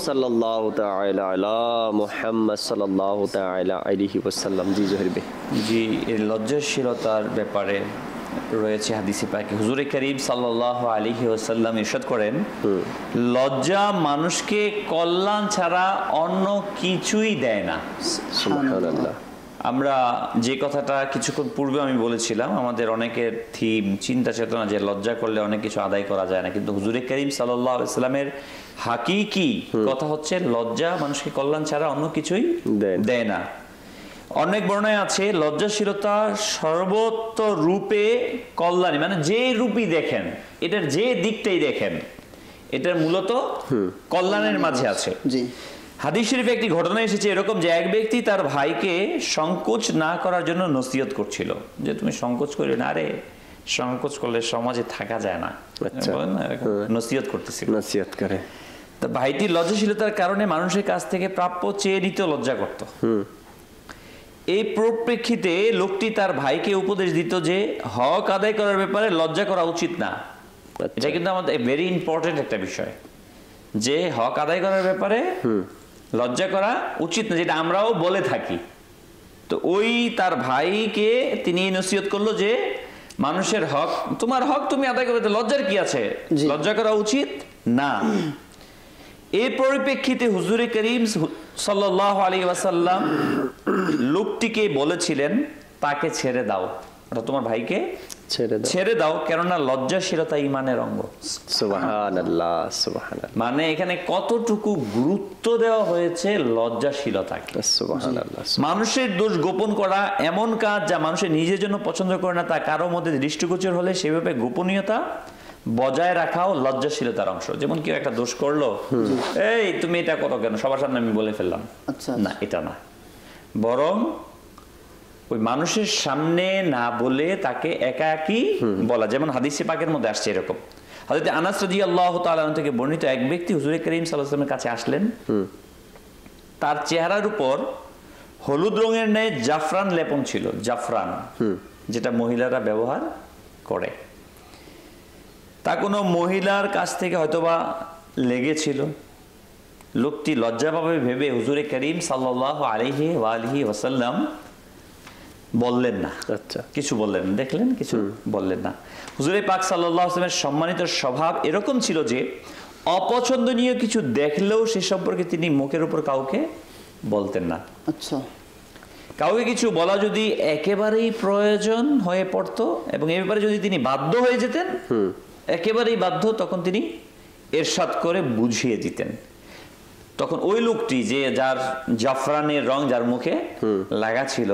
সাল্লাল্লাহু তাআলা আলা মুহাম্মদ সাল্লাল্লাহু তাআলা আলাইহি ওয়াসাল্লাম। জি জহির ভাই। জি, এই লজ্জাশীলতার ব্যাপারে রয়েছে হাদিসে পাকে হুজুরে করিম সাল্লাল্লাহু আলাইহি ওয়াসাল্লাম ইরশাদ করেন, লজ্জা মানুষকে কল্যাণ ছাড়া অন্য কিছুই দেয় না। সুবহানাল্লাহ। আমরা যে কথাটা কিছুক্ষণ পূর্বে আমি বলেছিলাম, আমাদের অনেকের থিম চিন্তা চেতনা যে লজ্জা করলে অনেক কিছু আদায় করা যায় না, কিন্তু হুজুরে করিম সাল্লাল্লাহু আলাইহি ওয়াসাল্লামের হাকিকি কথা হচ্ছে লজ্জা মানুষকে কল্যাণ ছাড়া অন্য কিছুই দেয় না। অনেক বর্ণনায় আছে লজ্জাশীলতা সর্বোত্তর রূপে কল্যাণী, মানে যে রূপই দেখেন, এটার যে দিকটাই দেখেন, এটার মূলত কল্যাণের মাঝে আছে। জি। হাদিস শরীফে একটি ঘটনা এসেছে এরকম যে এক ব্যক্তি তার ভাইকে সংকোচ না করার জন্য নসিহত করছিল, যে তুমি সংকোচ করি না, আরে সংকোচ করলে সমাজে থাকা যায় না, বলেন না, নসিহত করতেছিল, নসিহত করে। তা ভাইটি লজ্জাশীলতার কারণে মানুষের কাছ থেকে প্রাপ্য চেয়ে নিতে লজ্জা করত। এই পরিপ্রেক্ষিতে লোকটি তার ভাইকে উপদেশ দিত যে হক আদায় করার ব্যাপারে লজ্জা করা উচিত না। এটা কিন্তু আমাদের ভেরি ইম্পর্টেন্ট একটা বিষয়, যে হক আদায় করার ব্যাপারে লজ্জা করা উচিত না, যেটা আমরাও বলে থাকি। তো ওই তার ভাইকে তিনি নসিহত করলো যে মানুষের হক, তোমার হক তুমি আদায় করতে লজ্জার কি আছে, লজ্জা করা উচিত না। এই পরিপ্রেক্ষিতে হুজুরে করিম সাল্লাল্লাহু আলাইহি ওয়াসাল্লাম লোকটিকে বলেছিলেন তাকে ছেড়ে দাও, তোমার ভাইকে ছেড়ে দাও, কেননা লজ্জাশীলতা ঈমানের অঙ্গ। সুবহানাল্লাহ, সুবহানাল্লাহ। মানে এখানে কতটুকু গুরুত্ব দেওয়া হয়েছে লজ্জাশীলতাকে। সুবহানাল্লাহ। মানুষের দোষ গোপন করা এমন কাজ যা মানুষের নিজের জন্য পছন্দ করে না, তা কারোর মধ্যে দৃষ্টিগোচর হলে সেভাবে গোপনীয়তা বজায় রাখাও লজ্জাশীলতার অংশ। যেমন কেউ একটা দোষ করলো, এই তুমি এটা করো কেন, সবার সামনে আমি বলে ফেললাম, না, এটা না, বরং ওই মানুষের সামনে না বলে তাকে একাকী বলা। যেমন হাদিসে পাকের মধ্যে আসছে এরকম, হযরত আনাস রাদিয়াল্লাহু তাআলা আনহু থেকে বর্ণিত, এক ব্যক্তি হুজুরে করিম সাল্লাল্লাহু আলাইহি ওয়াসাল্লামের কাছে আসলেন, তার চেহারার উপর হলুদ রঙের ন্যায় জাফরান লেপন ছিল, জাফরান যেটা মহিলারা ব্যবহার করে। তা কোনো মহিলার কাছ থেকে হয়তোবা লেগেছিল। লোকটি লজ্জা পাবে ভেবে হুজুরে করিম সাল্লাল্লাহু আলাইহি ওয়া আলিহি ওয়াসাল্লাম বললেন না, কিছু বললেন না, দেখলেন কিছু বললেন না। হুজুরে পাক সাল্লাল্লাহু আলাইহি ওয়াসাল্লামের সম্মানিত স্বভাব এরকম ছিল যে অপছন্দনীয় কিছু দেখলেও সে সম্পর্কে তিনি মুখের উপর কাউকে বলতেন না। আচ্ছা। কাউকে কিছু বলা যদি একেবারেই প্রয়োজন হয়ে পড়তো এবং এই ব্যাপারে যদি তিনি বাধ্য হয়ে যেতেন, একেবারেই বাধ্য, তখন তিনি ইরশাদ করে বুঝিয়ে দিতেন। তখন ওই লোকটি যে যার জাফরানের রং যার মুখে লাগা ছিল,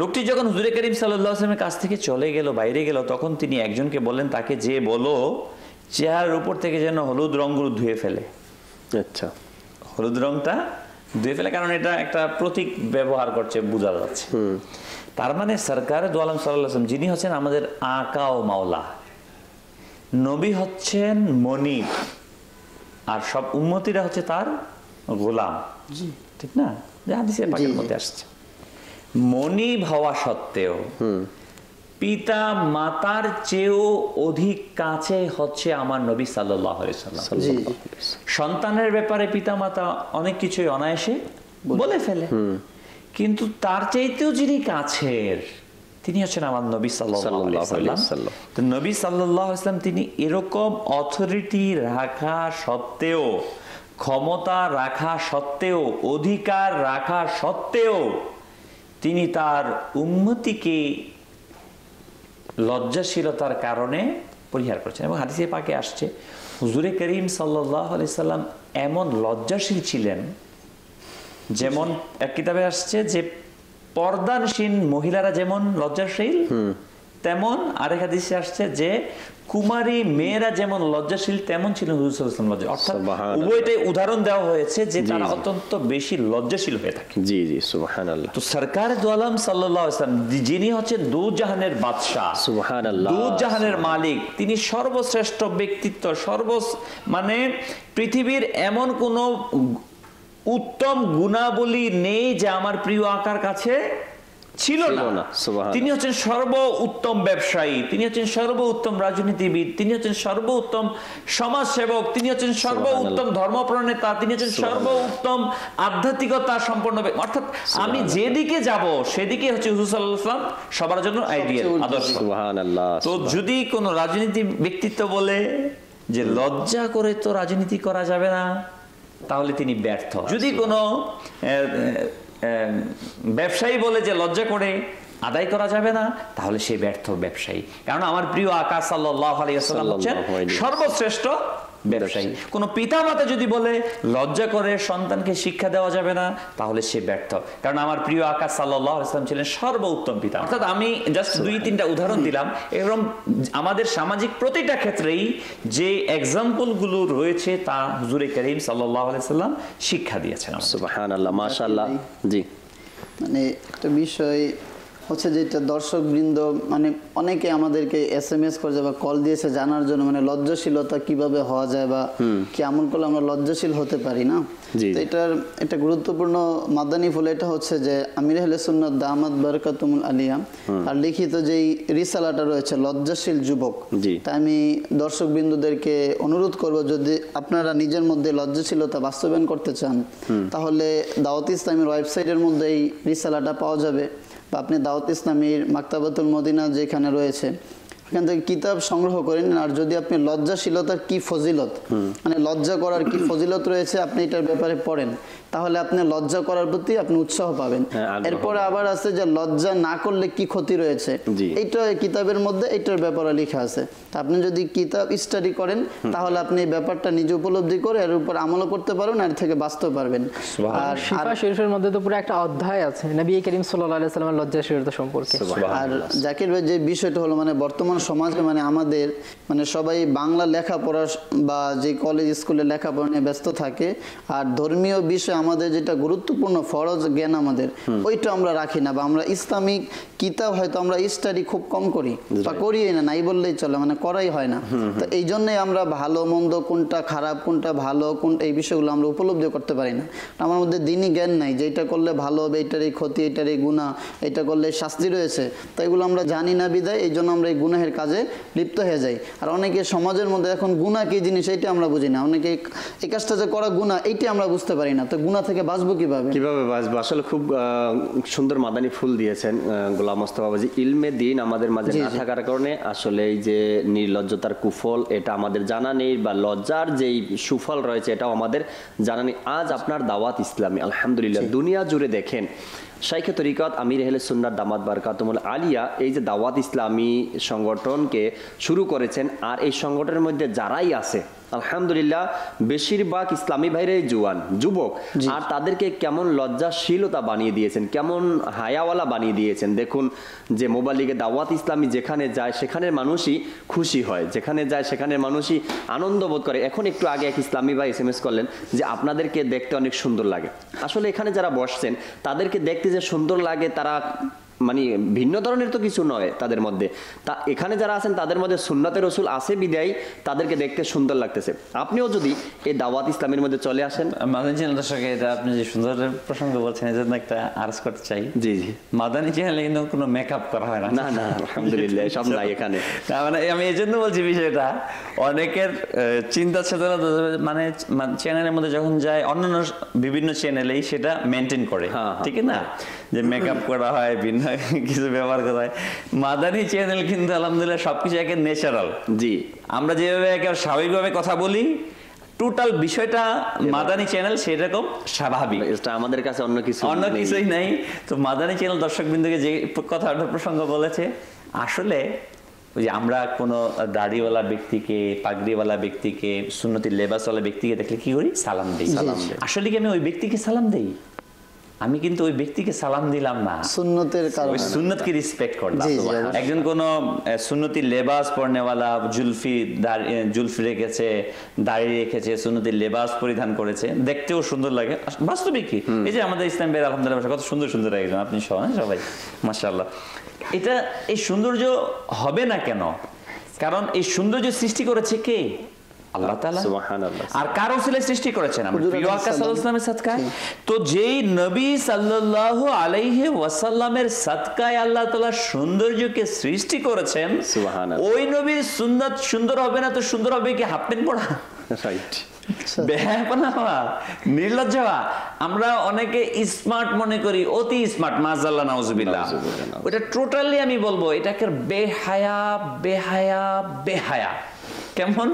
লোকটি যখন হুজুরে করিম সাল্লাল্লাহু আলাইহি ওয়াসাল্লামের কাছ থেকে চলে গেল, বাইরে গেল, তখন তিনি একজনকে বললেন, তাকে যে বলো চেহারার উপর থেকে যেন হলুদ রঙগুলো ধুয়ে ফেলে। আচ্ছা, হলুদ রংটা ধুয়ে ফেলে, কারণ এটা একটা প্রতীক ব্যবহার করছে, বোঝা যাচ্ছে। তার মানে সরকার দু আলম সাল্লাল্লাহু আলাইহি ওয়াসাল্লাম যিনি হচ্ছেন আমাদের আকা ও মাওলা, নবী হচ্ছেন মনিব, আর সব উম্মতিরা হচ্ছে তার গোলাম, ঠিক না? যে হাদিসে পাকের মধ্যে আসছে। মনিব হওয়া সত্ত্বেও পিতা মাতার চেয়েও অধিক কাছে হচ্ছে আমার নবী সাল্লাল্লাহু আলাইহি ওয়াসাল্লাম। সন্তানের ব্যাপারে পিতা মাতা অনেক কিছুই অনায়াসে বলে ফেলে, কিন্তু তার চাইতেও যিনি কাছের তিনি হচ্ছেন আমার নবী সাল্লাল্লাহু আলাইহি ওয়াসাল্লাম। তো নবী সাল্লাল্লাহু আলাইহি ওয়াসাল্লাম তিনি এরকম অথরিটি রাখা সত্ত্বেও, ক্ষমতা রাখা সত্ত্বেও, অধিকার রাখা সত্ত্বেও তিনি তার উম্মতিকে লজ্জাশীলতার কারণে পরিহার করছেন। এবং হাদিসে পাকে আসছে হুজুরে করিম সাল্লাল্লাহু আলাইহি সাল্লাম এমন লজ্জাশীল ছিলেন, যেমন এক কিতাবে আসছে যে পর্দানশীল মহিলারা যেমন লজ্জাশীল, তেমন আরেক হাদিসে আসছে যে কুমারী মেয়েরা যেমন লজ্জাশীল তেমন ছিলেন হুজুর সাল্লাল্লাহু আলাইহি ওয়াসাল্লাম। অর্থাৎ উভয়টাই উদাহরণ দেওয়া হয়েছে যে তারা অত্যন্ত বেশি লজ্জাশীল হয়ে থাকে। জি জি, সুবহানাল্লাহ। তো সরকার দু আলম সাল্লাল্লাহু আলাইহি ওয়াসাল্লাম যিনি হচ্ছেন দুজাহানের বাদশা, সুবহানাল্লাহ, দুজাহানের মালিক, তিনি সর্বশ্রেষ্ঠ ব্যক্তিত্ব, মানে পৃথিবীর এমন কোনো উত্তম গুণাবলী নেই যা আমার প্রিয় আকার কাছে ছিল না। তিনি হচ্ছেন সর্ব উত্তম ব্যবসায়ী, তিনি হচ্ছেন সর্ব উত্তম রাজনীতিবিদ, তিনি হচ্ছেন সর্ব উত্তম সমাজ সেবক, তিনি হচ্ছেন সর্ব উত্তম ধর্মপ্রণেতা, তিনি হচ্ছেন সর্ব উত্তম আধ্যাত্মিকতা সম্পন্ন। অর্থাৎ আমি যেদিকে যাব সেদিকে হচ্ছে হুজুর সাল্লাল্লাহু আলাইহি ওয়াসাল্লাম সবার জন্য আইডিয়াল, আদর্শ। তো যদি কোন রাজনীতি ব্যক্তিত্ব বলে যে লজ্জা করে তো রাজনীতি করা যাবে না, তাহলে তিনি ব্যর্থ। যদি কোনো ব্যবসায়ী বলে যে লজ্জা করে আদায় করা যাবে না, তাহলে সে ব্যর্থ ব্যবসায়ী। কারণ আমার প্রিয় আকা সাল্লাল্লাহু আলাইহি ওয়াসাল্লাম হচ্ছেন সর্বশ্রেষ্ঠ ব্যবসায়ী। কোন পিতা মাতা যদি বলে লজ্জা করে সন্তানকে শিক্ষা দেওয়া যাবে না, তাহলে সে ব্যর্থ। কারণ আমার প্রিয় আকা সাল্লাল্লাহু আলাইহি ওয়াসাল্লাম ছিলেন সর্বোত্তম পিতা। অর্থাৎ আমি জাস্ট 2-3টা উদাহরণ দিলাম, এরকম আমাদের সামাজিক প্রতিটা ক্ষেত্রেই যে এক্সাম্পল গুলো রয়েছে তা হুজুরে কারীম সাল্লাল্লাহু আলাইহি ওয়াসাল্লাম শিক্ষা দিয়েছেন। সুবহানাল্লাহ, মাশাআল্লাহ। জি, মানে একটা বিষয় হচ্ছে যেটা দর্শক বৃন্দ মানে অনেকে আমাদেরকে SMS করেছে বা কল দিয়েছে জানার জন্য, মানে লজ্জাশীলতা কিভাবে হওয়া যায় বা কি আমল করলে আমরা লজ্জাশীল হতে পারি না। তো এটার একটা গুরুত্বপূর্ণ মাদানী ফুল এটা হচ্ছে যে আমির আহলে সুন্নাত দামাত বারাকাতুমুল আলিয়া আর লিখিত যেই রিসালাটা রয়েছে লজ্জাশীল যুবক, তাই আমি দর্শক বিন্দুদেরকে অনুরোধ করব যদি আপনারা নিজের মধ্যে লজ্জাশীলতা বাস্তবায়ন করতে চান, তাহলে দাওয়াত ইসলামের ওয়েবসাইটের মধ্যে এই রিসালাটা পাওয়া যাবে, বা আপনি দাওয়াত ইসলামীর মাকতাবাতুল মদিনা যেখানে রয়েছে এখান থেকে কিতাব সংগ্রহ করেন। আর যদি আপনি লজ্জাশীলতার কি ফজিলত, মানে লজ্জা করার কি ফজিলত রয়েছে আপনি এটার ব্যাপারে পড়েন, তাহলে আপনি লজ্জা করার প্রতি আপনি উৎসাহ পাবেন। এরপরে আবার আছে যে লজ্জা না করলে কি ক্ষতি রয়েছে, এইটা কিতাবের মধ্যে এইটার ব্যাপারে লেখা আছে। তা আপনি যদি কিতাব স্টাডি করেন তাহলে আপনি এই ব্যাপারটা নিজে উপলব্ধি করে এর উপর আমল করতে পারবেন, এর থেকে বাঁচতে পারবেন। আর শিফা শরীফের মধ্যে তো পুরো একটা অধ্যায় আছে নবী করিম সাল্লাল্লাহু আলাইহি ওয়াসাল্লামের লজ্জাশীলতা সম্পর্কে। আর জাকির ভাই যে বিষয়টা হলো মানে বর্তমান সমাজে মানে আমাদের মানে সবাই বাংলা লেখাপড়া বা যে কলেজ স্কুলে লেখাপড়া নিয়ে ব্যস্ত থাকে, আর ধর্মীয় বিষয় আমাদের যেটা গুরুত্বপূর্ণ ফরজ জ্ঞান আমাদের ওইটা আমরা রাখি না, বা আমরা ইসলামিক কিতাব হয়তো আমরা স্টাডি খুব কম করি বা করিই না, নাই বললেই চলে, মানে করাই হয় না। তো এই জন্যই আমরা ভালো মন্দ কোনটা খারাপ কোনটা ভালো কোনটা এই বিষয়গুলো আমরা উপলব্ধি করতে পারি না। আমার মধ্যে দিনই জ্ঞান নাই যে এটা করলে ভালো হবে, এটারই ক্ষতি, এটারই গুনাহ, এটা করলে শাস্তি রয়েছে, তো এগুলো আমরা জানি না বিদায় এই জন্য আমরা এই গুনাহের কাজে লিপ্ত হয়ে যাই। আর অনেকে সমাজের মধ্যে এখন গুনাহ কি জিনিস এইটা আমরা বুঝি না, অনেকে এই কাজটা যে করা গুনাহ এইটা আমরা বুঝতে পারি না, তো গুনাহ থেকে বাঁচবো কিভাবে বাঁচবো? আসলে খুব সুন্দর মাদানী ফুল দিয়েছেন গোলাম মোস্তফা বাজি। ইলমে দ্বীন আমাদের মাঝে না থাকার কারণে আসলে এই যে নির্লজ্জতার কুফল এটা আমাদের জানা নেই, বা লজ্জার যেই সুফল রয়েছে এটাও আমাদের জানা নেই। আজ আপনার দাওয়াত ইসলামী আলহামদুলিল্লাহ দুনিয়া জুড়ে দেখেন শাইখে তরিকত আমির আহলে সুন্নাত দামাত বারকাতুমুল আলিয়া এই যে দাওয়াত ইসলামী সংগঠনকে শুরু করেছেন, আর এই সংগঠনের মধ্যে যারাই আছে আলহামদুলিল্লাহ বেশিরভাগ ইসলামী ভাইরাই জুয়ান যুবক, আর তাদেরকে কেমন লজ্জাশীলতা বানিয়ে দিয়েছেন, কেমন হায়াওয়ালা বানিয়ে দিয়েছেন। দেখুন যে মোবাইলিগে দাওয়াত ইসলামী যেখানে যায় সেখানের মানুষই খুশি হয়, যেখানে যায় সেখানের মানুষই আনন্দ বোধ করে। এখন একটু আগে এক ইসলামী ভাই SMS করলেন যে আপনাদেরকে দেখতে অনেক সুন্দর লাগে। আসলে এখানে যারা বসছেন তাদেরকে দেখতে যে সুন্দর লাগে তারা মানে ভিন্ন ধরনের তো কিছু নয় তাদের মধ্যে, তা এখানে যারা আছেন তাদের মধ্যে সুন্নাতে রসুল আছে বিদায় তাদেরকে দেখতে সুন্দর লাগতেছে। আপনিও যদি এই দাওয়াত ইসলামের মধ্যে চলে আসেন, মাদানী চ্যানেল দর্শক এটা আপনি যে সুন্দর প্রসঙ্গ বলছেন এই জন্য একটা আরজ করতে চাই। জি জি, মাদানী চ্যানেলে কিন্তু কোনো মেকআপ করা হয় না। না না আলহামদুলিল্লাহ সব নাই এখানে। মানে আমি এই জন্য বলছি বিষয়টা অনেকের চিন্তা চেতনা মানে চ্যানেলের মধ্যে যখন যায় অন্যান্য বিভিন্ন চ্যানেলেই সেটা মেনটেন করে, ঠিক না, যে মেকআপ করা হয় ভিন্ন কিছু ব্যবহার করা হয়। মাদানী চ্যানেল কিন্তু আলহামদুলিল্লাহ সবকিছু একে ন্যাচারাল। জি, আমরা যেভাবে একে স্বাভাবিকভাবে কথা বলি টোটাল বিষয়টা মাদানী চ্যানেল সেরকম স্বাভাবিক, এটা আমাদের কাছে অন্য কিছুই নাই। তো মাদানী চ্যানেল দর্শকবৃন্দকে যে কথাটা প্রসঙ্গ বলেছে, আসলে ওই যে আমরা কোনো দাড়িওয়ালা ব্যক্তিকে পাগড়িওয়ালা ব্যক্তিকে সুন্নতি লেবাসওয়ালা ব্যক্তিকে দেখলে কি করি? সালাম দিই। আসলে কি আমি ওই ব্যক্তিকে সালাম দেই? আমি কিন্তু ওই ব্যক্তিকে সালাম দিলাম না, সুন্নতের কারণে ওই সুন্নতকে রেসপেক্ট করলাম। একজন কোন সুন্নতি লেবাস পরনেওয়ালা জুলফি রেখেছে, দাড়ি রেখেছে, সুন্নতি লেবাস পরিধান করেছে, দেখতেও সুন্দর লাগে। বাস্তবিক কি এই যে আমাদের ইসলাম ভাইয়ের আলহামদুলিল্লাহ কত সুন্দর সুন্দর একজন, আপনি সবাই মাশাআল্লাহ। এটা এই সৌন্দর্য হবে না কেন? কারণ এই সৌন্দর্য সৃষ্টি করেছে কে? আল্লাহ তাআলা সুবহানাল্লাহ। আর কার ওসিলায় সৃষ্টি করেছেন? আমরা প্রিয় আকা সাল্লাল্লাহু আলাইহি ওয়াসাল্লামের সাদকায়। তো যেই নবী সাল্লাল্লাহু আলাইহি ওয়াসাল্লামের সাদকায় আল্লাহ তাআলা সৌন্দর্যকে সৃষ্টি করেছেন, সুবহানাল্লাহ। ওই নবীর সুন্নাত সুন্দর হবে না তো সুন্দর হবে কি হাফ প্যান্ট পরা? রাইট। বেহায়াপনা হওয়া, নির্লজ্জ হওয়া। আমরা অনেকে স্মার্ট মনে করি, অতি স্মার্ট, মাযাল্লাহ নাউজুবিল্লাহ। ওটা টোটালি আমি বলবো এটাকে বেহায়া বেহায়া বেহায়া। কেমন?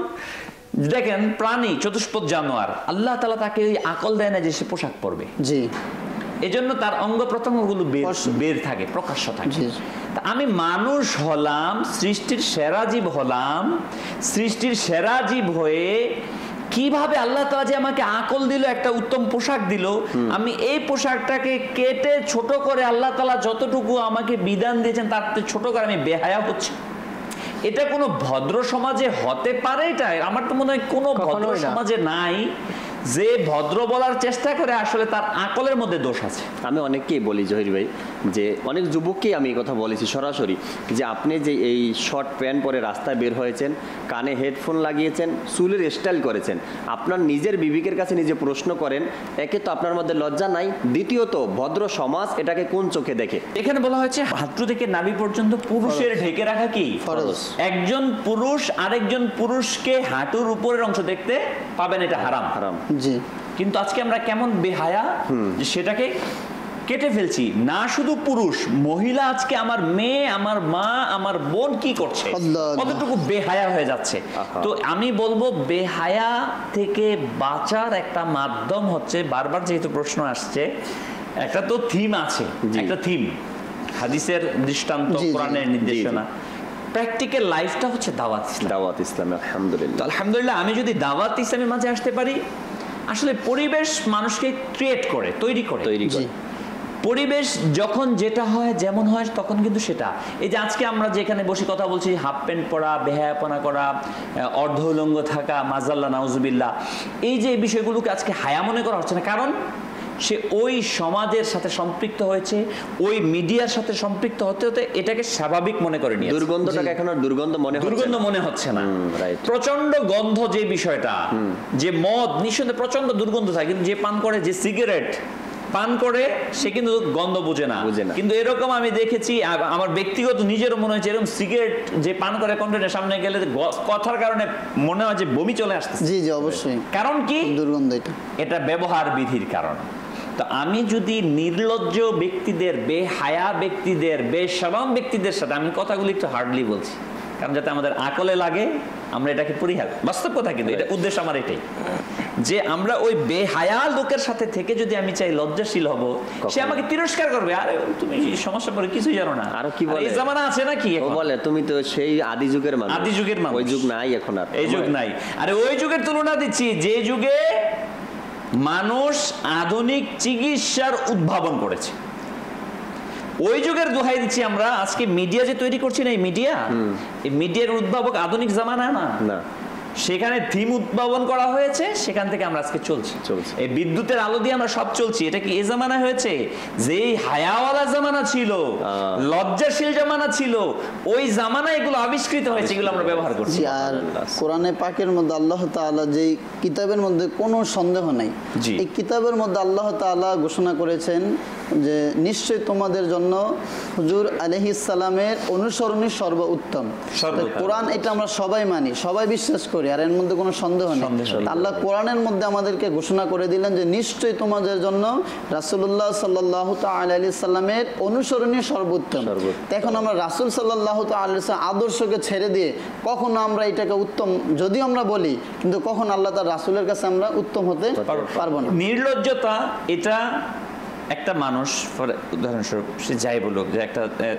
দেখেন প্রাণী, চতুষ্পদ জানোয়ার, আল্লাহ তাআলা তাকে ওই আকল দেয় না যে সে পোশাক পরবে। জি, এজন্য তার অঙ্গ প্রত্যঙ্গগুলো বের থাকে, প্রকাশ্য থাকে। আমি মানুষ হলাম, সৃষ্টির সেরা জীব হলাম, সৃষ্টির সেরা জীব হয়ে কিভাবে আল্লাহ তাআলা যে আমাকে আকল দিল, একটা উত্তম পোশাক দিল, আমি এই পোশাকটাকে কেটে ছোট করে আল্লাহ তাআলা যতটুকু আমাকে বিধান দিয়েছেন তার থেকে ছোট করে আমি বেহায়া হচ্ছি। এটা কোনো ভদ্র সমাজে হতে পারে? এটা আমার তো মনে হয় কোনো ভদ্র সমাজে নাই যে ভদ্র বলার চেষ্টা করে, আসলে তার আকলের মধ্যে দোষ আছে। আমি অনেককেই বলি জহির ভাই, যে অনেক যুবককেই আমি এই কথা বলেছি সরাসরি, যে আপনি যে এই শর্ট প্যান্ট পরে রাস্তায় বের হয়েছেন, কানে হেডফোন লাগিয়েছেন, চুলের স্টাইল করেছেন, আপনার নিজের বিবেকের কাছে নিজে প্রশ্ন করেন, একে তো আপনার মধ্যে লজ্জা নাই, দ্বিতীয়ত ভদ্র সমাজ এটাকে কোন চোখে দেখে? এখানে বলা হয়েছে হাঁটু থেকে নাভি পর্যন্ত পুরুষের ঢেকে রাখা কি ফরজ। একজন পুরুষ আরেকজন পুরুষকে হাঁটুর উপরের অংশ দেখতে পাবেন, এটা হারাম। হারাম। জি। কিন্তু আজকে আমরা কেমন বেহায়া যে সেটাকে কেটে ফেলছি। না শুধু পুরুষ, মহিলা, আজকে আমার মেয়ে, আমার মা, আমার বোন কি করছে, কতটুকু বেহায়া হয়ে যাচ্ছে। তো আমি বলবো বেহায়া থেকে বাঁচার একটা মাধ্যম হচ্ছে, বারবার যেহেতু প্রশ্ন আসছে, একটা তো থিম আছে, একটা থিম, হাদিসের দৃষ্টান্ত, কোরআনের নির্দেশনা, প্র্যাকটিক্যাল লাইফটা হচ্ছে দাওয়াত ইসলাম। দাওয়াত ইসলাম, আলহামদুলিল্লাহ। আলহামদুলিল্লাহ, আমি যদি দাওয়াত ইসলামের মাঝে আসতে পারি, আসলে পরিবেশ মানুষকে ক্রিয়েট করে, তৈরি করে। পরিবেশ যখন যেটা হয়, যেমন হয়, তখন কিন্তু সেটা। এই যে আজকে আমরা যেখানে বসে কথা বলছি, হাফ প্যান্ট পরা, বেহায়াপনা করা, অর্ধ উলঙ্গ থাকা, মাযাল্লাহ নাউজুবিল্লাহ, এই যে বিষয়গুলোকে আজকে হায়া মনে করা হচ্ছে না। কারণ সে ওই সমাজের সাথে সম্পৃক্ত হয়েছে, ওই মিডিয়ার সাথে সম্পৃক্ত হতে হতে এটাকে স্বাভাবিক মনে করে নিয়েছে। দুর্গন্ধটাকে এখন আর দুর্গন্ধ মনে হচ্ছে না। প্রচন্ড গন্ধ যে বিষয়টা, যে মদ নিঃসন্দেহে প্রচন্ড দুর্গন্ধ থাকে, কিন্তু যে পান করে, যে সিগারেট পান করে, সে কিন্তু গন্ধ বুঝে না। কিন্তু এরকম আমি দেখেছি, আমার ব্যক্তিগত নিজেরও মনে হয়েছে, এরকম সিগারেট যে পান করে কন্টেনারের সামনে গেলে কথার কারণে মনে হয় যে বমি চলে আসছে। জি জি, অবশ্যই। কারণ কি? দুর্গন্ধ। এটা ব্যবহার বিধির কারণ। তো আমি যদি নির্লজ্জ ব্যক্তিদের, বেহায়া ব্যক্তিদের, বেশরম ব্যক্তিদের সাথে, আমি কথাগুলি একটু হার্ডলি বলছি কারণ যাতে আমাদের আকলে লাগে, আমরা এটাকে পরিহার, বাস্তব কথা, কিন্তু এটা উদ্দেশ্য আমার এটাই, যে আমরা ওই বেহায়া লোকের সাথে থেকে যদি আমি চাই লজ্জাশীল হব, সে আমাকে তিরস্কার করবে, আরে তুমি সমস্যা পড়ে কিছুই জানো না, আর কি বলে, এই জামানা আছে নাকি, ও বলে তুমি তো সেই আদি যুগের মানুষ। আদি যুগের মানুষ, ওই যুগ নাই এখন আর, এই যুগ নাই। আরে ওই যুগের তুলনা দিচ্ছি, যে যুগে মানুষ আধুনিক চিকিৎসার উদ্ভাবন করেছে, ওই যুগের দোহাই দিচ্ছি আমরা। আজকে মিডিয়া যে তৈরি করছি না, এই মিডিয়ার উদ্ভাবক আধুনিক জামানা না, সেখানে থিম উদ্ভাবন করা হয়েছে, সেখান থেকে আমরা আজকে চলছি। এই বিদ্যুতের আলো দিয়ে আমরা সব চলছি। এটা কি এই জামানা হয়েছে? যেই হায়াওয়ালা জামানা ছিল, লজ্জাশীল জামানা ছিল, ওই জামানায় এগুলো আবিষ্কৃত হয়েছে, এগুলো আমরা ব্যবহার করছি। আর কোরআনে পাকের মধ্যে আল্লাহ তাআলা যেই কিতাবের মধ্যে কোনো সন্দেহ নাই, এই কিতাবের মধ্যে আল্লাহ তাআলা ঘোষণা করেছেন যে নিশ্চয়ই তোমাদের জন্য হুজুর আলাইহিস সালামের অনুসরণই সর্বোত্তম। কোরআন এটা আমরা সবাই মানি, সবাই বিশ্বাস করি, আর এর মধ্যে কোনো সন্দেহ নেই। আল্লাহ কোরআনের মধ্যে আমাদেরকে ঘোষণা করে দিলেন যে নিশ্চয়ই তোমাদের জন্য রাসূলুল্লাহ সাল্লাল্লাহু তাআলা আলাইহি সাল্লামের অনুসরণই সর্বোত্তম। এখন আমরা রাসূল সাল্লাল্লাহু তাআলা আলাইহি সাল্লাম আদর্শকে ছেড়ে দিয়ে কখনো আমরা এটাকে উত্তম যদিও আমরা বলি, কিন্তু কখন আল্লাহ তার রাসূলের কাছে আমরা উত্তম হতে পারবো না। নির্লজ্জতা এটা একটা মানুষ, উদাহরণস্বরূপ সে যাই বলুক, যে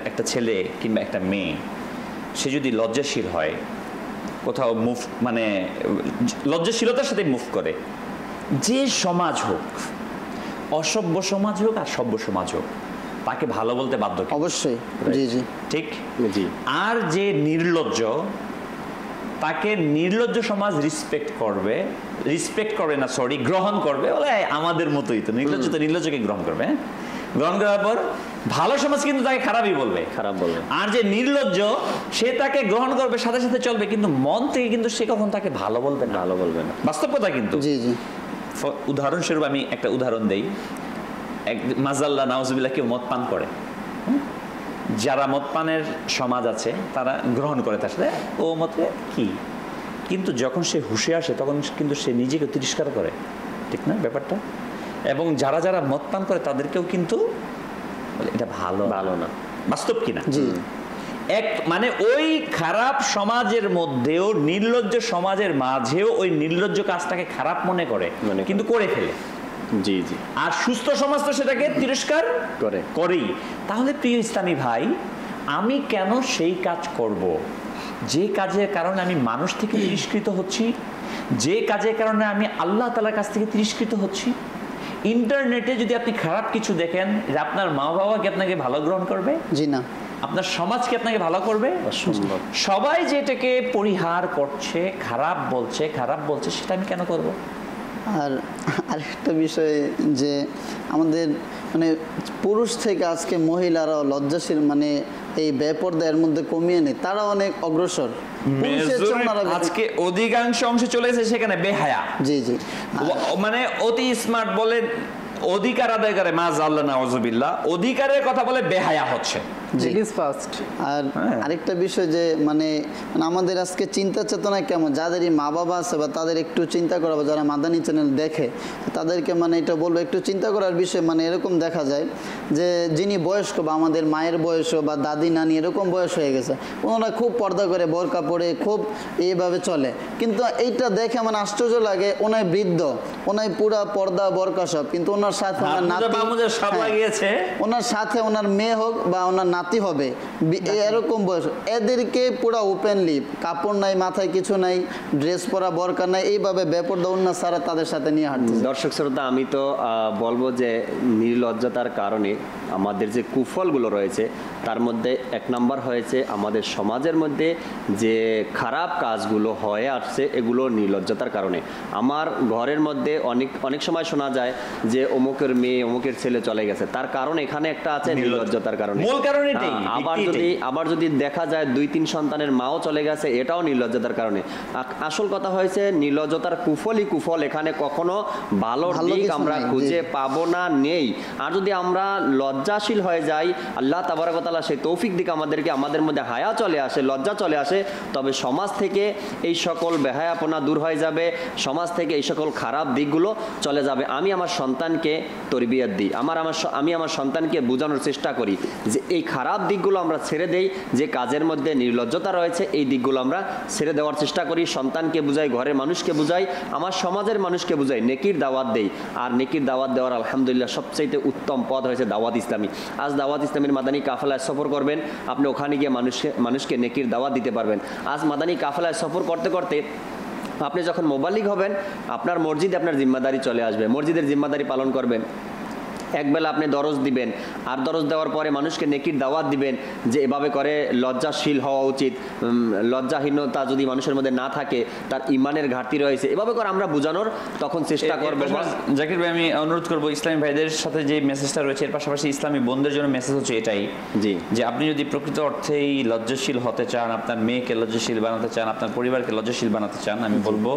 একটা ছেলে কিংবা একটা মেয়ে, সে যদি লজ্জাশীল হয়, কোথাও মুভ, মানে লজ্জাশীলতার সাথে মুভ করে, যে সমাজ হোক, অসভ্য সমাজ হোক আর সভ্য সমাজ হোক, তাকে ভালো বলতে বাধ্য, অবশ্যই। জি জি, ঠিক। আর যে নির্লজ্জ, তাকে নির্লজ্জ সমাজ রিসপেক্ট করবে না, গ্রহণ করবে, বলে আমাদের মতোই তো নির্লজ্জ, তো নির্লজ্জকে গ্রহণ করবে। গ্রহণ করার পর ভালো সমাজ কিন্তু তাকে খারাপই বলবে, খারাপ বলবে। আর যে নির্লজ্জ সে তাকে গ্রহণ করবে, সাথে সাথে চলবে, কিন্তু মন থেকে কিন্তু সে কখন তাকে ভালো বলবে না, ভালো বলবে না। বাস্তব কথা কিন্তু। জি জি। উদাহরণস্বরূপ আমি একটা উদাহরণ দেই। এক মাজাল্লাহ নাউজুবিল্লাহ কেউ মদ পান করে, যারা মদ পানের সমাজ আছে তারা গ্রহণ করে তার সাথে, ও মতে কি, কিন্তু যখন সে হুঁশে আসে তখন কিন্তু সে নিজেকে তিরস্কার করে, ঠিক না ব্যাপারটা? এবং যারা যারা মদ পান করে তাদেরকেও কিন্তু এটা ভালো ভালো না, বাস্তব কিনা? জি। এক মানে ওই খারাপ সমাজের মধ্যেও, নির্লজ্জ সমাজের মাঝেও ওই নির্লজ্জ কাজটাকে খারাপ মনে করে, কিন্তু করে ফেলে। জি জি। আর সুস্থ সমাজ তো সেটাকে তিরস্কার করেই। তাহলে প্রিয় ইসলামী ভাই, আমি কেন সেই কাজ করব যে কাজের কারণে আমি মানুষ থেকে তিরস্কৃত হচ্ছি, যে কাজের কারণে আমি আল্লাহ তাআলার কাছ থেকে তিরস্কৃত হচ্ছি? ইন্টারনেটে যদি আপনি খারাপ কিছু দেখেন, যে আপনার মা বাবা কি আপনাকে ভালো গ্রহণ করবে? জি না। আপনার সমাজ কি আপনাকে ভালো করবে? সবাই যেটাকে পরিহার করছে, খারাপ বলছে, সেটা আমি কেন করব? আর আরেকটা বিষয় যে আমাদের মানে পুরুষ থেকে আজকে মহিলারাও লজ্জাশীল, মানে এই বেপরদার মধ্যে কমিয়ে নেই, তারা অনেক অগ্রসর। আজকে অধিকাংশ অংশে চলে এসেছে সেখানে বেহায়া। জি জি। মানে অতি স্মার্ট বলে অধিকার আদায় করে, মাযাল্লাহ নাউযুবিল্লাহ, অধিকারের কথা বলে বেহায়া হচ্ছে। আর আরেকটা বিষয় যে মানে আমাদের আজকে চিন্তা চেতনা কেমন, যাদেরই মা বাবা আছে বা তাদের একটু চিন্তা করা, যারা মাদানী চ্যানেল দেখে তাদেরকে মানে এটা বলবো একটু চিন্তা করার বিষয়। মানে এরকম দেখা যায় যে যিনি বয়স্ক বা আমাদের মায়ের বয়স বা দাদি নানি এরকম বয়স হয়ে গেছে, ওনারা খুব পর্দা করে, বোরকা পরে খুব এইভাবে চলে, কিন্তু এইটা দেখে মানে আশ্চর্য লাগে, ওনায় বৃদ্ধ, ওনায় পুরা পর্দা বোরকা সব, কিন্তু ওনার সাথে ওনার নাতি, ওনার সাথে ওনার মেয়ে হোক বা ওনার নাতি হবে, এরকম বয়স, এদেরকে পুরা ওপেনলি কাপড় নাই, মাথায় কিছু নাই, ড্রেস পরা, বোরকা নাই, এইভাবে বেপরদা উন্না সারা তাদের সাথে নিয়ে হাঁটছে। দর্শক শ্রোতা, আমি তো বলবো যে নির্লজ্জতার কারণে আমাদের যে কুফলগুলো রয়েছে তার মধ্যে এক নাম্বার হয়েছে আমাদের সমাজের মধ্যে যে খারাপ কাজগুলো হয়ে আসছে, এগুলো নির্লজ্জতার কারণে। আমার ঘরের মধ্যে অনেক সময় শোনা যায় যে অমুকের মেয়ে, অমুকের ছেলে চলে গেছে, তার কারণ এখানে একটা আছে নির্লজ্জতার কারণে। মূল কারণ এটাই। আবার যদি দেখা যায় 2-3 সন্তানের মাও চলে গেছে, এটাও নির্লজ্জতার কারণে। আসল কথা হয়েছে নির্লজ্জতার কুফলই কুফল, এখানে কখনো ভালো দিক আমরা খুঁজে পাবো না, নেই। আর যদি আমরা লজ্জাশীল হয়ে যাই, আল্লাহ তাবারক ওয়া তাআলা সেই তৌফিক দিকে আমাদেরকে, আমাদের মধ্যে হায়া চলে আসে, লজ্জা চলে আসে, তবে সমাজ থেকে এই সকল বেহায়াপনা দূর হয়ে যাবে, সমাজ থেকে এই সকল খারাপ দিকগুলো চলে যাবে। আমি আমার সন্তানকে তরবিয়ত দিই, আমি আমার সন্তানকে বোঝানোর চেষ্টা করি যে এই খারাপ দিকগুলো আমরা ছেড়ে দেই, যে কাজের মধ্যে নির্লজ্জতা রয়েছে এই দিকগুলো আমরা ছেড়ে দেওয়ার চেষ্টা করি, সন্তানকে বুঝাই, ঘরের মানুষকে বুঝাই, আমার সমাজের মানুষকে বুঝাই, নেকির দাওয়াত দেই। আর নেকির দাওয়াত দেওয়ার আলহামদুলিল্লাহ সবচেয়ে উত্তম পদ হয়েছে দাওয়াত ইসলামী। আজ দাওয়াত ইসলামীর মাদানী কাফেলায় সফর করবেন, আপনি ওখানে গিয়ে মানুষকে নেকির দাওয়াত দিতে পারবেন। আজ মাদানী কাফেলায় সফর করতে করতে আপনি যখন মোবাল্লিগ হবেন, আপনার মসজিদে আপনার জিম্মাদারি চলে আসবে, মসজিদের জিম্মাদারি পালন করবেন। একবেলা আপনি দরজ দিবেন, আর দরজ দেওয়ার পরে মানুষকে নেকির দাওয়াত দিবেন যে এভাবে করে লজ্জাশীল হওয়া উচিত, লজ্জাহীনতা যদি মানুষের মধ্যে না থাকে তার ইমানের ঘাটতি রয়েছে, এভাবে করে আমরা বোঝানোর তখন চেষ্টা করবো। জাকির ভাই, আমি অনুরোধ করবো ইসলামী ভাইদের সাথে যে মেসেজটা রয়েছে এর পাশাপাশি ইসলামী বোনদের জন্য মেসেজ হচ্ছে এটাই, যে আপনি যদি প্রকৃত অর্থেই লজ্জাশীল হতে চান, আপনার মেয়েকে লজ্জাশীল বানাতে চান, আপনার পরিবারকে লজ্জাশীল বানাতে চান, আমি বলবো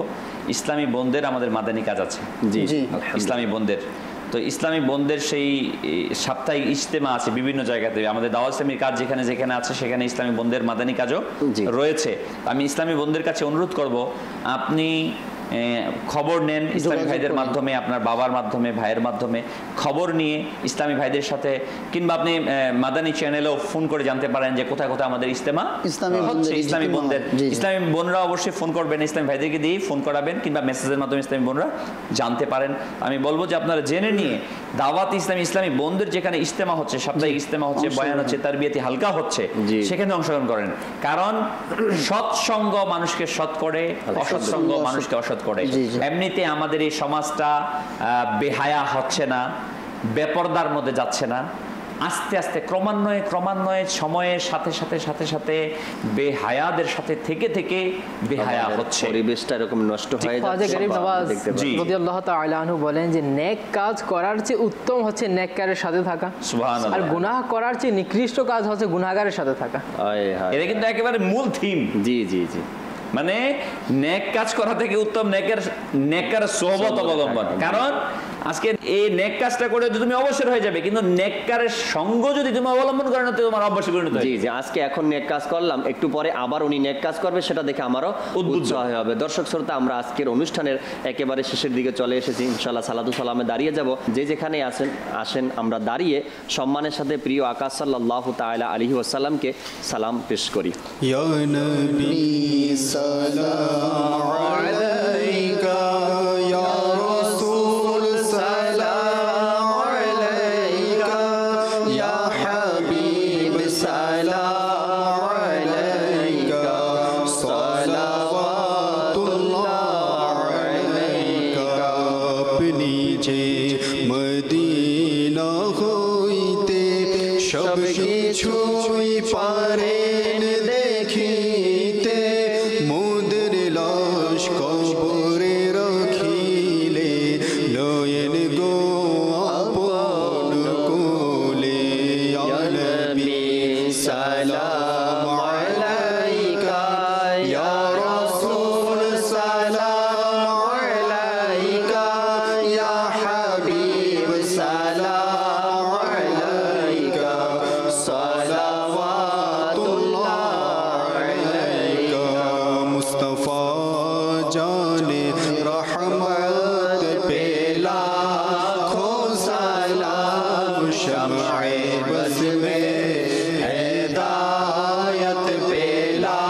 ইসলামী বোনদের আমাদের মাদানী কাজ আছে। ইসলামী বোনদের তো ইসলামী বোনদের সেই সাপ্তাহিক ইজতেমা আছে বিভিন্ন জায়গাতে, আমাদের দাওয়াত ইসলামীর কাজ যেখানে যেখানে আছে সেখানে ইসলামী বোনদের মাদানী কাজও রয়েছে। আমি ইসলামী বোনদের কাছে অনুরোধ করব, আপনি খবর নেন ইসলামী ভাইদের মাধ্যমে, আপনার বাবার মাধ্যমে, ভাইয়ের মাধ্যমে খবর নিয়ে ইসলামী ভাইদের সাথে, কিংবা আপনি মাদানী চ্যানেলেও ফোন করে জানতে পারেন যে কোথায় কোথায় আমাদের ইজতেমা হচ্ছে। ইসলামী বোনদের, ইসলামী বোনরা অবশ্যই ফোন করবেন, ইসলামী ভাইদেরকে দিয়েই ফোন করাবেন, কিংবা মেসেজের মাধ্যমে ইসলামী বোনরা জানতে পারেন। আমি বলবো যে আপনারা জেনে নিয়ে দাওয়াত ইসলামী বোনদের যেখানে ইজতেমা হচ্ছে, সাপ্তাহিক ইজতেমা হচ্ছে, বয়ান হচ্ছে, তারবিয়াতি হালকা হচ্ছে, সেখানে অংশগ্রহণ করেন। কারণ সৎসঙ্গ মানুষকে সৎ করে, অসৎসঙ্গ মানুষকে অসৎ করে। এমনিতে আমাদের এই সমাজটা বেহায়া হচ্ছে না, বেপরদার মধ্যে যাচ্ছে না, আস্তে আস্তে ক্রমান্বয়ে সময়ের সাথে সাথে বেহায়াদের সাথে থেকে বেহায়া হচ্ছে, পরিবেশটা এরকম নষ্ট হয়ে খাজা গরিব নওয়াজ যাচ্ছে। রাদিয়াল্লাহু তাআলা আনহু বলেন যে নেক কাজ করার চেয়ে উত্তম হচ্ছে নেককারের সাথে থাকা, সুবহানাল্লাহ। আর গুনাহ করার চেয়ে নিকৃষ্ট কাজ হচ্ছে গুনাহগারের সাথে থাকা। এটা কিন্তু একেবারে মূল থিম। জি জি জি, মানে নেক কাজ করা থেকে উত্তম নেককার সোহবত অবলম্বন। কারণ আজকে এই নেক কাজটা করে তুমি অবসর হয়ে যাবে, কিন্তু নেককারের সঙ্গ যদি তুমি অবলম্বন করো না, তোমার অবশ্যই পরিণত হবে। জি জি, আজকে এখন নেক কাজ করলাম, একটু পরে আবার উনি নেক কাজ করবে, সেটা দেখে আমারও উৎসাহ হবে। দর্শক শ্রোতা, আমরা আজকের অনুষ্ঠানের একেবারে শেষের দিকে চলে এসেছি। ইনশাআল্লাহ সালাতু সালামে দাঁড়িয়ে যাব। যে যেখানে আসেন আমরা দাঁড়িয়ে সম্মানের সাথে প্রিয় আকা সাল্লাল্লাহু তাআলা আলাইহি ওয়াসাল্লামকে সালাম পেশ করি। ইয়া নবী সালাম আলাইকা, ইয়া রাসূল সালাম আলাইকা, ইয়া হাবিব সালাম আলাইকা, সালাওয়াতুল্লাহ আলাইকা। আপনি যে মদিনা হইতে সব কিছুই পারেন দেখিতে, মোদের লাশ কবরে রাখিলে লয়েন গো আপন কোলে। ইয়া নবী সালাম আলাইকা, ইয়া রাসূল সালাম আলাইকা, ইয়া হাবিব সালাম আলাইকা, সালাওয়াতুল্লাহ আলাইকা। মুস্তাফা জানে রহমত পেলা খো সালাম, শমঈ বস মে হিদায়ত পেলা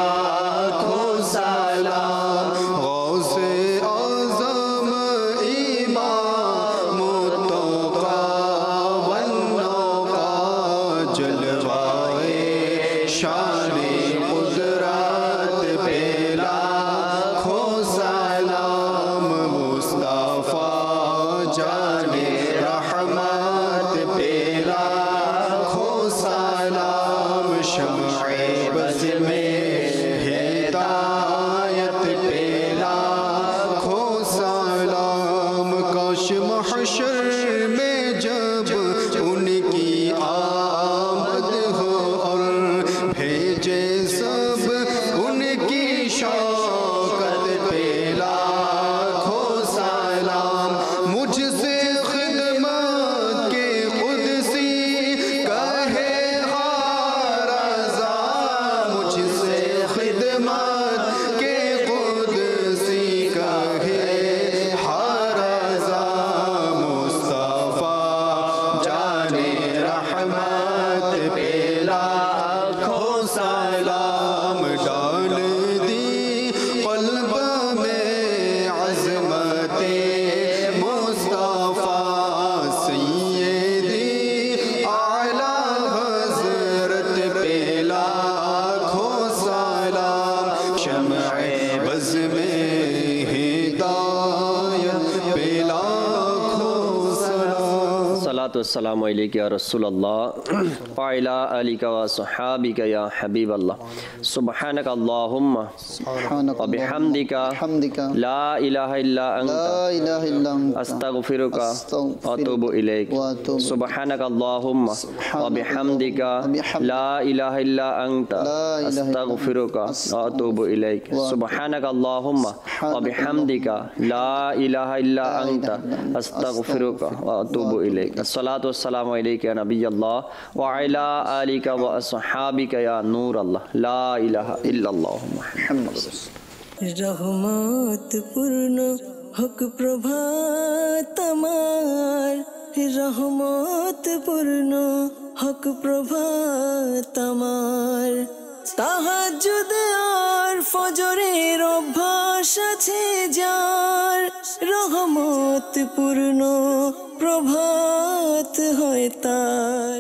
খো সালাম। গৌসে আযম ইমাম মুত্তকা वन्नोका, जलवाए शाने कुदरत पेला खो सलाम। मुस्तफा जाने रहमत पेला खो सलाम, शमঈ बज़ में हिदायत पेला खो सलाम। काश महशर में जब उनकी आमद हो और भेजे सब उनकी शौकत पेला खो सलाम। मुझसे खिदमत के कुदसी कहे हारज़ा, मुझसे खिदमत के कुदसी कहे हारज़ा। मुस्तफा जाने रहमत पेला खो सलाम। डाल दी क़ल्ब में अज़मते मुस्तफा, सय्यदी आला हज़रत पेला खो सलाम। शमঈ बज़ में हिदायत पेला खो सलाम। सलातु वस्सलामु अलैका या रसूलल्लाह व अला आलिका व सहाबिका या हबीबल्लाह। सुब्हानका अल्लाहुम्मा व बिहम्दिका ला इलाहा इल्ला अंता अस्तगफिरुका व अतूबु इलैक। सुब्हानका अल्लाहुम्मा व बिहम्दिका ला इलाहा इल्ला अंता अस्तगफिरुका व अतूबु इलैक। सुब्हानका अल्लाहुम्मा व बिहम्दिका ला इलाहा इल्ला अंता अस्तगफिरुका व अतूबु इलैक। अस्सलातु वस्सलामु अलैका या नबियल्लाह व अला आलिका व असहाबिका या नूर अल्लाह। ला इलाहा इल्लल्लाह मुहम्मदुर रसूलुल्लाह। रहमत पूर्ण हक प्रभात আমার, रहमत पूर्ण हक प्रभात আমার। তাহাজ্জুদ আর ফজরের অভ্যাস আছে যার, রহমত পূর্ণ প্রভাত হয় তার।